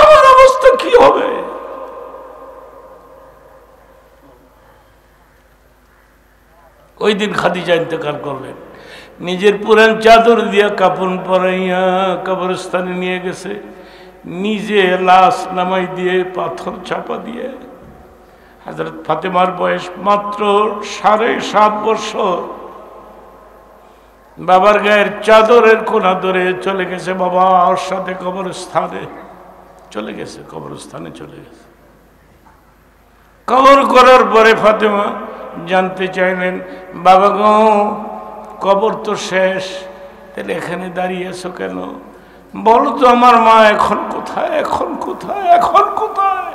Speaker 1: আমার অবস্থা কি হবে? ওই দিন খাদিজা ইন্তেকাল করলেন, নিজের পুরান চাদর দিয়া কাপন পরাইয়া কবরস্থানে নিয়ে গেছে, নিজে লাশ নামাই দিয়ে পাথর চাপা দিয়ে। হযরত ফাতেমার বয়স মাত্র 7.5 বছর। বাবার গায়ের চাদরের কোনা ধরে চলে গেছে, বাবার সাথে কবরস্থানে চলে গেছে, কবর করার পরে ফাতেমা জানতে চাইলেন, বাবা গো, কবর তো শেষ, তাহলে এখানে দাঁড়িয়ে আছো কেন? বলো তো আমার মা এখন কোথায়, এখন কোথায়, এখন কোথায়?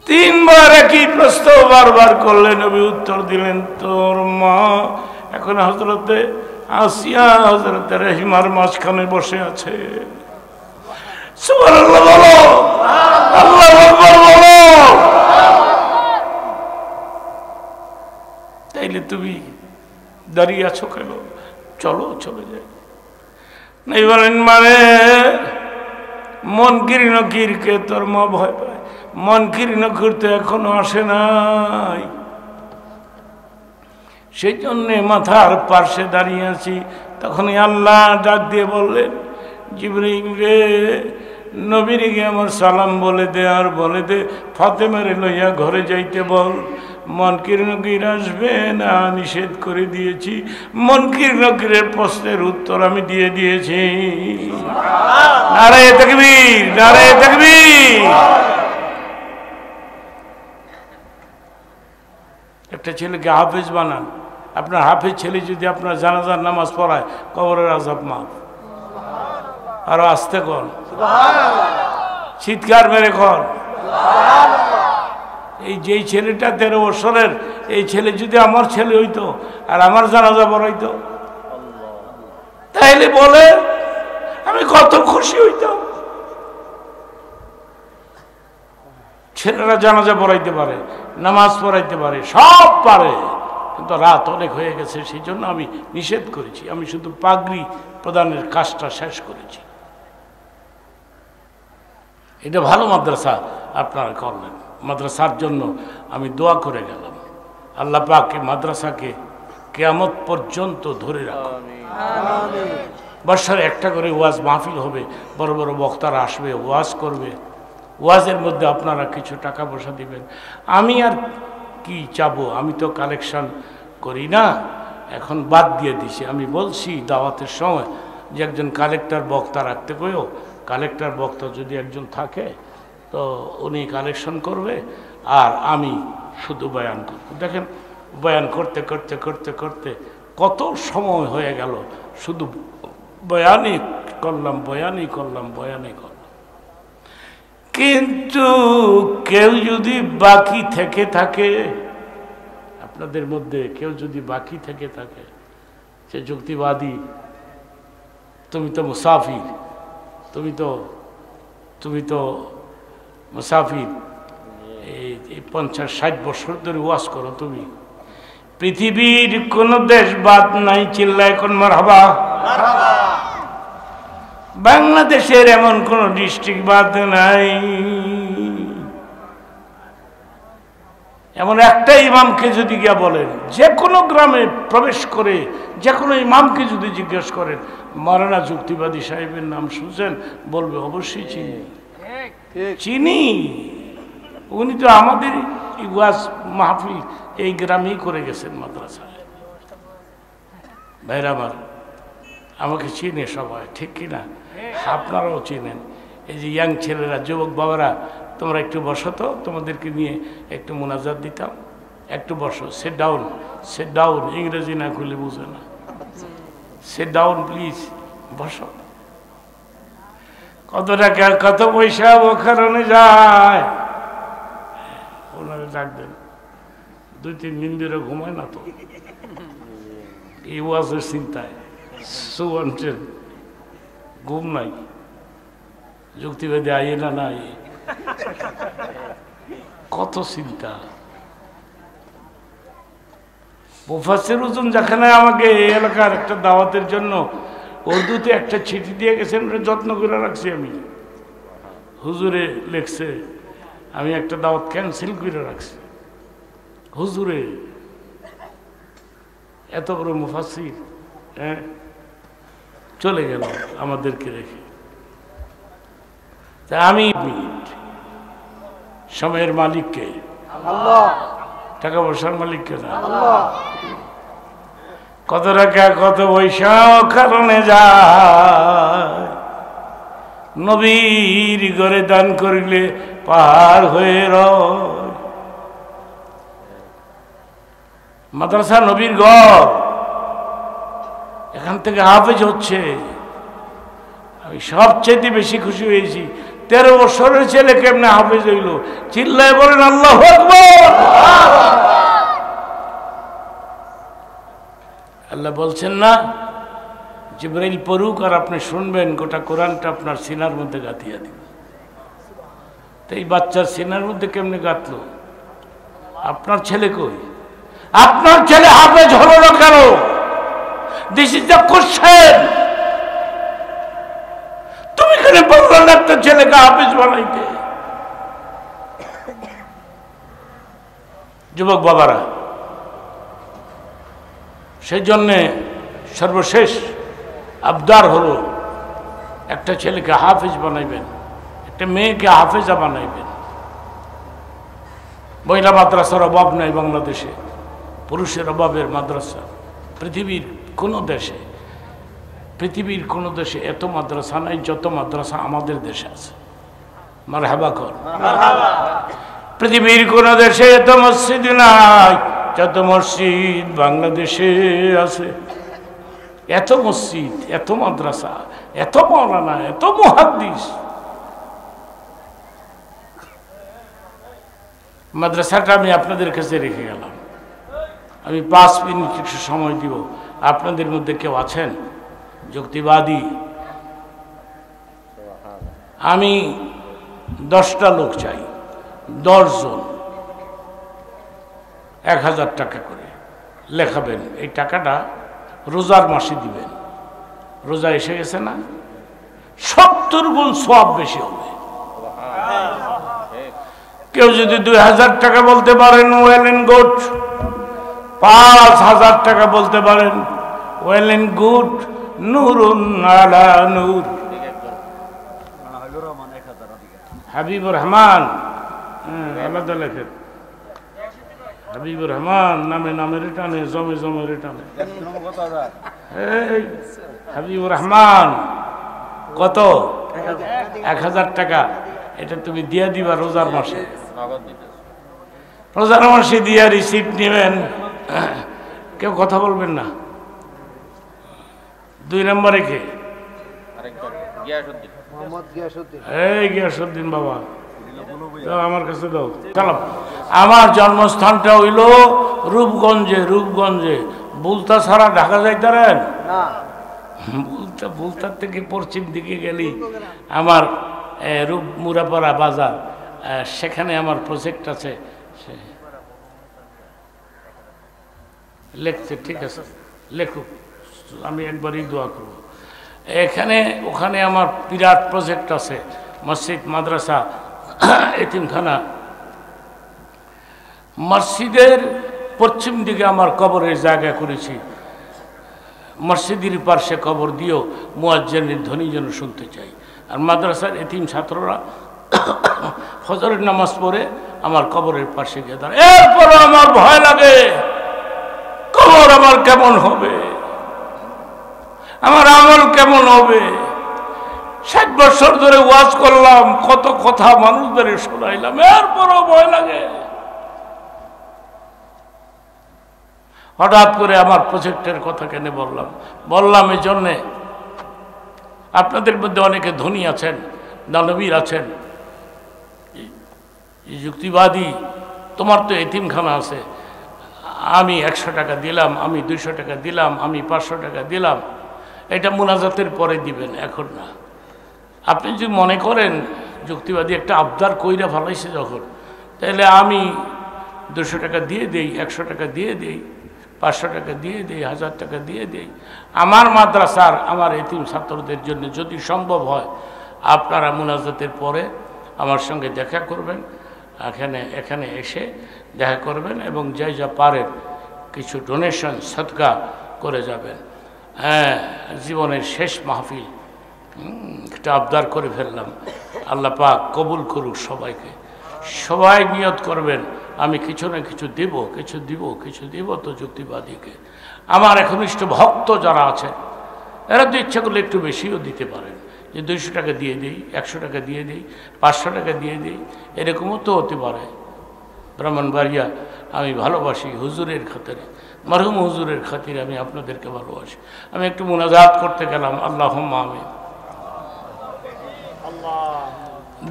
Speaker 1: তিনবার একই প্রশ্ন বারবার করলেন, নবী উত্তর দিলেন, তোর মা এখন হযরতে আসিয়া হযরতে রহিমার মাঝখানে বসে আছে। সুবহানাল্লাহ বলো, আল্লাহু আকবার বলো। তাইলে তুমি দাঁড়িয়ে আছো কেন? চলো, চলে যাই। নাই বলেন মানে মনকির নকিরকে তোর মা ভয় পায়। মনকির নকির তো এখনো আসে নাই, সেই জন্যে মাথার পার্শ্বে দাঁড়িয়ে আছি। তখনই আল্লাহ ডাক দিয়ে বললেন, জিবরিল রে, নবীকে আমার সালাম বলে দে, আর বলে দে ফাতেমারে লইয়া ঘরে যাইতে বল। মনকির নকির আসবে না নিষেধ করে দিয়েছি। মনকির নকিরের প্রশ্নের উত্তর আমি দিয়ে দিয়েছি। নারে তাকবীর, নারে তাকবীর। একটা ছেলেকে হাফেজ বানান। আপনার হাফেজ ছেলে যদি আপনার জানাজার নামাজ পড়ায়, কবরের আযাব মাফ। আরো আস্তে কর, চিৎকার মেরে কর। এই যেই ছেলেটা 13 বছরের, এই ছেলে যদি আমার ছেলে হইতো আর আমার জানাজা পড়াইতো, তাইলে বলে আমি কত খুশি হইতাম। ছেলেরা জানাজা পড়াইতে পারে, নামাজ পড়াইতে পারে, সব পারে, কিন্তু রাত অনেক হয়ে গেছে, সেই জন্য আমি নিষেধ করেছি। আমি শুধু পাগড়ি প্রদানের কাজটা শেষ করেছি। এটা ভালো মাদ্রাসা আপনারা করলেন। মাদ্রাসার জন্য আমি দোয়া করে গেলাম, আল্লাহ পাক এই মাদ্রাসাকে কিয়ামত পর্যন্ত ধরে রাখুন। বর্ষার একটা করে ওয়াজ মাহফিল হবে, বড় বড় বক্তারা আসবে, ওয়াজ করবে। ওয়াজের মধ্যে আপনারা কিছু টাকা পয়সা দিবেন। আমি আর কি চাবো, আমি তো কালেকশন করি না, এখন বাদ দিয়ে দিছি। আমি বলছি দাওয়াতের সময় যে একজন কালেক্টর বক্তা রাখতে কইও, কালেক্টর বক্তা যদি একজন থাকে তো উনি কালেকশন করবে, আর আমি শুধু বয়ান করব। দেখেন বয়ান করতে করতে করতে করতে কত সময় হয়ে গেল, শুধু বয়ানই করলাম, বয়ানই করলাম, বয়ানই করলাম। কিন্তু কেউ যদি বাকি থেকে থাকে, আপনাদের মধ্যে কেউ যদি বাকি থেকে থাকে, সে যুক্তিবাদী, তুমি তো মুসাফির, তুমি তো মুসাফির, এই 50-60 বছর ধরে ওয়াজ করো তুমি, পৃথিবীর কোন দেশ বাদ নাই, চিল্লায় এখন মারহাবা। বাংলাদেশের এমন কোন ডিস্ট্রিক্ট বাদ নাই, এমন একটা ইমামকে যদি গিয়া বলেন, যে কোনো গ্রামে প্রবেশ করে যে কোনো ইমামকে যদি জিজ্ঞেস করেন মাওলানা যুক্তিবাদী সাহেবের নাম শুনছেন, বলবে অবশ্যই চিনি, চিনি। উনি তো আমাদের ওয়াজ মাহফিল এই গ্রামেই করে গেছেন মাদ্রাসায়। ভাইরা আমার, আমাকে চিনে সবাই, ঠিক কিনা? আপনারাও চিনেন। এই যে ইয়াং ছেলেরা, যুবক বাবারা, তোমরা একটু বসো তো, তোমাদেরকে নিয়ে একটু মোনাজাত দিতাম। একটু বসো, সেট ডাউন, সেট ডাউন। ইংরেজি না খুলে বুঝে না, সেট ডাউন প্লিজ, বসো। কত টাকা কত পয়সা ওখানে যায়, ওনারা ডাক দেন। 2-3 দিন ধরে ঘুমায় না তো এই ওয়াজের চিন্তায়, সুয়ান্টেন ঘুম নাই। যুক্তিবাদী আইয়ে না নাই, কত চিন্তা। মুফাসসির হুজুর যেখানে আমাকে এই এলাকার একটা দাওয়াতের জন্য উর্দুতে একটা চিঠি দিয়ে গেছেন, যত্ন করে রাখছি আমি। হুজুরে লেখছে, আমি একটা দাওয়াত ক্যান্সেল করে রাখছি। হুজুরে এত বড় মুফাসসির, হ্যাঁ, চলে গেল আমাদেরকে রেখে। তা আমি সময়ের মালিককে, টাকা পয়সার মালিককে না। কত টাকা কত পয়সা কারণে যায়, নবীর ঘরে দান করিলে পার হয়ে রয়। মাদ্রাসা নবীর ঘর, এখান থেকে হাফেজ হচ্ছে, আমি সবচেয়ে বেশি খুশি হয়েছি 13 বছরের ছেলে কেমনে হাফেজ হইল। চিল্লায় বলেন আল্লাহু আকবার। আল্লাহ বলছেন না জিবরাইল পড়ুক আর আপনি শুনবেন, গোটা কোরআনটা আপনার সিনার মধ্যে গাঁথিয়ে দিবে। তো এই বাচ্চার সিনার মধ্যে কেমনে গাঁথলো? আপনার ছেলে কই? আপনার ছেলে হাফেজ হলো না কেন? This is the question. তুমি কেন বললো না একটা ছেলেকে হাফেজ বানাইতে? যুবক বাবারা, সেই জন্যে সর্বশেষ আবদার হলো একটা ছেলেকে হাফেজ বানাইবেন, একটা মেয়েকে হাফেজা বানাইবেন। মহিলা মাদ্রাসার অভাব নাই বাংলাদেশে, পুরুষের অভাবের মাদ্রাসা পৃথিবীর কোনো দেশে এত মাদ্রাসা নাই যত মাদ্রাসা আমাদের দেশে আছে। মারহাবা কর। পৃথিবীর কোন দেশে এত মসজিদ নাই যত মসজিদ বাংলাদেশে আছে। এত মসজিদ, এত মাদ্রাসা, এত মাওলানা, এত মুহাদ্দিস। মাদ্রাসাটা আমি আপনাদের কাছে রেখে গেলাম। আমি 5 মিনিট কিছু সময় দিব। আপনাদের মধ্যে কেউ আছেন যুক্তিবাদী? আমি 10টা লোক চাই, 10 জন, 1000 টাকা করে লেখাবেন। এই টাকাটা রোজার মাসে দিবেন। রোজা এসে গেছে না? 70 গুণ সওয়াব বেশি হবে। কেউ যদি 2000 টাকা বলতে পারেন ওয়েল এন্ড গুড, 5000 টাকা বলতে পারেন ওয়েল এন্ড গুড। নূরুন আলা নূর। হাবিবুর রহমান, আলাদা লেখেন। হাবিবুর রহমান নামের টানে, জমের টানে। হাবিবুর রহমান কত? 1000 টাকা। এটা তুমি দিয়ে দিবা রোজার মাসে। রোজার মাসে দিয়ে রিসিপ্ট নেবেন। কেউ কথা বলবেন না। 2 নম্বরে কে? এই গিয়াসউদ্দিন বাবা, আমার কাছে দাও। আমার জন্মস্থানটা হইল রূপগঞ্জে। বুলতা ছাড়া ঢাকা যাইতারেন? বুলতার থেকে পশ্চিম দিকে গেলি আমার মুরাপাড়া বাজার, সেখানে আমার প্রজেক্ট আছে। লেখছে, ঠিক আছে লেখুক, আমি একবারই দোয়া করব। ওখানে আমার বিরাট প্রজেক্ট আছে, মসজিদ, মাদ্রাসা, এতিমখানা। মসজিদের পশ্চিম দিকে আমার কবরের জায়গা করেছি। মসজিদের পার্শ্বে কবর দিয়েও মুয়াজ্জিনের ধ্বনি যেন শুনতে চাই। আর মাদ্রাসার এতিম ছাত্ররা ফজরের নামাজ পড়ে আমার কবরের পাশে গিয়ে দাঁড়ায়। এরপরও আমার ভয় লাগে, কবর আমার কেমন হবে, আমার আমল কেমন হবে। 60 বছর ধরে ওয়াজ করলাম, কত কথা মানুষদের শোনাইলাম, এরপরও ভয় লাগে। হঠাৎ করে আমার প্রজেক্টের কথা কেন বললাম এই জন্যে, আপনাদের মধ্যে অনেকে ধনী আছেন, দানবীর আছেন, যুক্তিবাদী। তোমার তো এতিমখানা আছে, আমি 100 টাকা দিলাম, আমি 200 টাকা দিলাম, আমি 500 টাকা দিলাম। এটা মুনাজাতের পরে দিবেন, এখন না। আপনি যদি মনে করেন যুক্তিবাদী একটা আবদার কইরা ফেলাইছে যখন, তাহলে আমি 200 টাকা দিয়ে দেই, 100 টাকা দিয়ে দেই, 500 টাকা দিয়ে দেই, 1000 টাকা দিয়ে দেই। আমার মাদ্রাসার, আমার এতিম ছাত্রদের জন্য যদি সম্ভব হয়, আপনারা মুনাজাতের পরে আমার সঙ্গে দেখা করবেন, এখানে এসে দেখা করবেন এবং যা পারেন কিছু ডোনেশন সদকা করে যাবেন। হ্যাঁ, জীবনের শেষ মাহফিল, একটা আবদার করে ফেললাম। আল্লাহ পাক কবুল করুক সবাইকে। সবাই নিয়ত করবেন আমি কিছু না কিছু দিব তো যুক্তিবাদীকে। আমার একনিষ্ঠ ভক্ত যারা আছে এরা তো ইচ্ছা করলে একটু বেশিও দিতে পারেন, যে 200 টাকা দিয়ে দিই, 100 টাকা দিয়ে দিই, 500 টাকা দিয়ে দিই, এরকমও তো হতে পারে। ব্রাহ্মণবাড়িয়া আমি ভালোবাসি হুজুরের খাতিরে, মরহুম হুজুরের খাতিরে আমি আপনাদেরকে ভালোবাসি। আমি একটু মুনাজাত করতে গেলাম। আল্লাহুম্মা আমিন।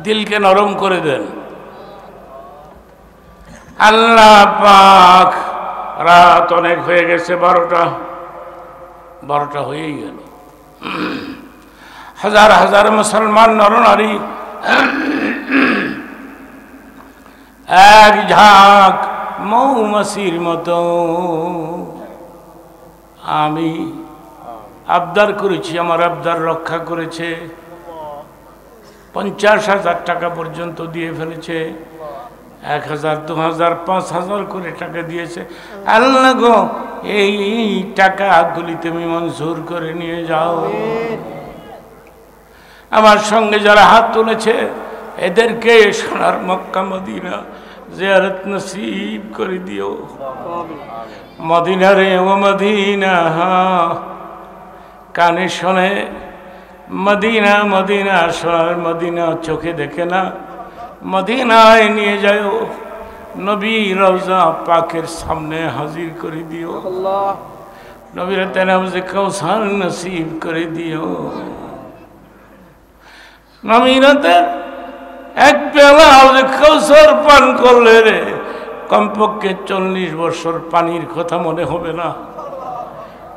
Speaker 1: দিলকে নরম করে দেন। আল্লাহ পাক, রাত অনেক হয়ে গেছে, 12টা হয়েই গেল। হাজার হাজার মুসলমান নরনারী এক ঝাঁক মৌমাছির মতো আমি আবদার করেছি, আমার আবদার রক্ষা করেছে। 50,000 টাকা পর্যন্ত দিয়ে ফেলেছে, 1,000, 2,000, 5,000 করে টাকা দিয়েছে। আল্লাহ গো, এই টাকাগুলি তুমি মঞ্জুর করে নিয়ে যাও। আমার সঙ্গে যারা হাত তুলেছে এদেরকে সোনার মক্কা মদিনা জিয়ারত নসিব করে দিও। মদিনা রে ও মদিনা, কানে শোনে মদিনা, মদিনা সোনার মদিনা, চোখে দেখে না, মদিনায় নিয়ে যাও। নবী রওজা পাকের সামনে হাজির করে দিও। নবীর হাউজে কাউসার নসিব করে দিও। নবীরতে এক পেলা হাউজে কাউসার পান করলে রে কমপক্ষে 40 বছর পানির কথা মনে হবে না।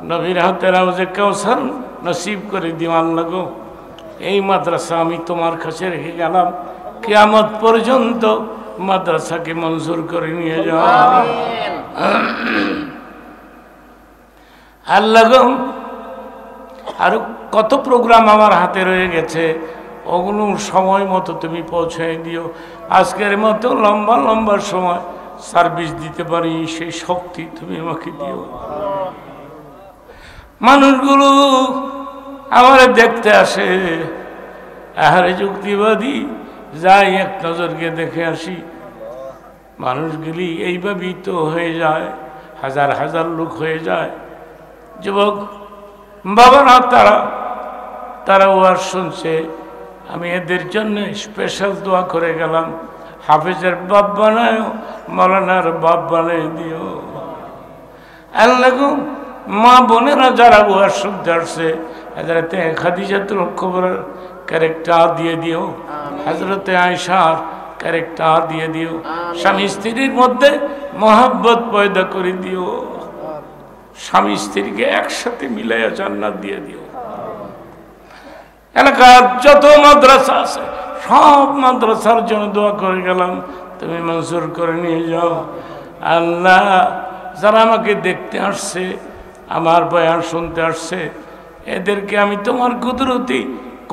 Speaker 1: নবীর হাতের হাউজে কাউসার নসিব করে দিও। আল্লাহ গো, এই মাদ্রাসা আমি তোমার কাছে রেখে গেলাম, কিয়ামত পর্যন্ত মাদ্রাসাকে মঞ্জুর করে নিয়ে যাও। আল্লাহ গো, আরো কত প্রোগ্রাম আমার হাতে রয়ে গেছে, ওগুলো সময় মতো তুমি পৌঁছায় দিও। আজকের মতো লম্বা লম্বা সময় সার্ভিস দিতে পারি সেই শক্তি তুমি আমাকে দিও। মানুষগুলো আমার দেখতে আসে, আহারে যুক্তিবাদী, যাই এক নজরকে দেখে আসি। মানুষগুলি এইভাবেই তো হয়ে যায়, হাজার হাজার লোক হয়ে যায়। যুবক বাবারা তারা ওয়াজ শুনছে, আমি এদের জন্য স্পেশাল দোয়া করে গেলাম, হাফেজের বাপ বানায়, মৌলানার বাপ বানায় দিও। আল্লাহ গো, মা বোনেরা যারা ওয়াজ শুনতে আসছে, হযরতে খাদিজাতুল কুবরার ক্যারেক্টার দিয়ে দিও, হযরতে আয়েশার ক্যারেক্টার দিয়ে দিও। স্বামী স্ত্রীর মধ্যে মহব্বত পয়দা করে দিও। স্বামী স্ত্রীকে একসাথে মিলাইয়া জান্নাত দিয়ে দিও। এলাকার যত মাদ্রাসা আছে সব মাদ্রাসার জন্য দোয়া করে গেলাম, তুমি মঞ্জুর করে নিয়ে যাও। আল্লাহ, যারা আমাকে দেখতে আসছে, আমার বয়ান শুনতে আসছে, এদেরকে আমি তোমার কুদরতি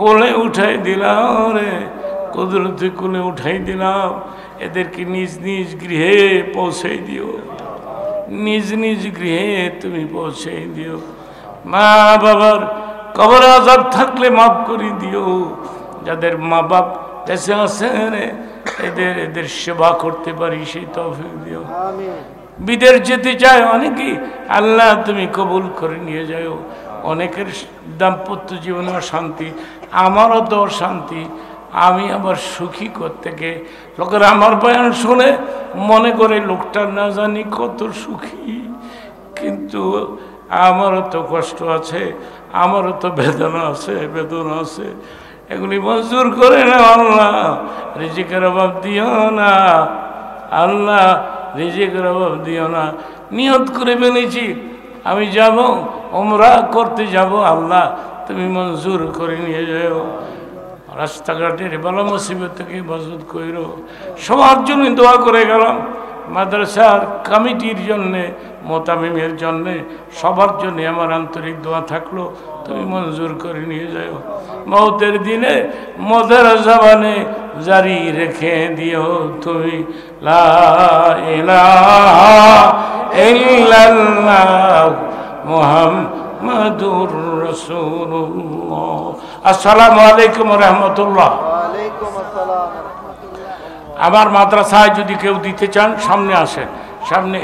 Speaker 1: কোলে উঠাই দিলাম রে, কুদরতি কোলে উঠাই দিলাম। এদেরকে নিজ নিজ গৃহে পৌঁছে দিও, নিজ নিজ গৃহে তুমি পৌঁছে দিও। মা বাবার কবর আযাব থাকলে মাফ করে দিও। যাদের মা বাপ দেশে আছেন এদের সেবা করতে পারি সেই তৌফিক দিও। বিদেশ যেতে চায় অনেকেই, আল্লাহ তুমি কবুল করে নিয়ে যাও। অনেকের দাম্পত্য জীবনে শান্তি, আমারও তো শান্তি, আমি আবার সুখী করতে গিয়ে লোকেরা আমার বয়ান শুনে মনে করে লোকটা না জানি কত সুখী, কিন্তু আমারও তো কষ্ট আছে, আমারও তো বেদনা আছে। এগুলি মঞ্জুর করে না আল্লাহ, রিজিকের অভাব দিও না আল্লাহ, রিজিকের অভাব দিও না। নিয়ত করে ফেলেছি আমি যাব, উমরা করতে যাব, আল্লাহ তুমি মঞ্জুর করে নিয়ে যাও। রাস্তাঘাটের বালা মুসিবত থেকে মজবুত কইরো। সবার জন্য দোয়া করে গেলাম, মাদ্রাসার কমিটির জন্যে, মোতামিমের জন্যে, সবার জন্য আমার আন্তরিক দোয়া থাকলো, তুমি মঞ্জুর করে নিয়ে যাও। মৌতের দিনে মদের জবানে জারি রেখে দিও তুমি লা ইলাহা ইল্লাল্লাহ মুহাম্মাদুর রাসূলুল্লাহ। আসসালামু আলাইকুম ওয়া রাহমাতুল্লাহ। আমার মাদ্রাসায় যদি কেউ দিতে চান সামনে আসেন, সামনে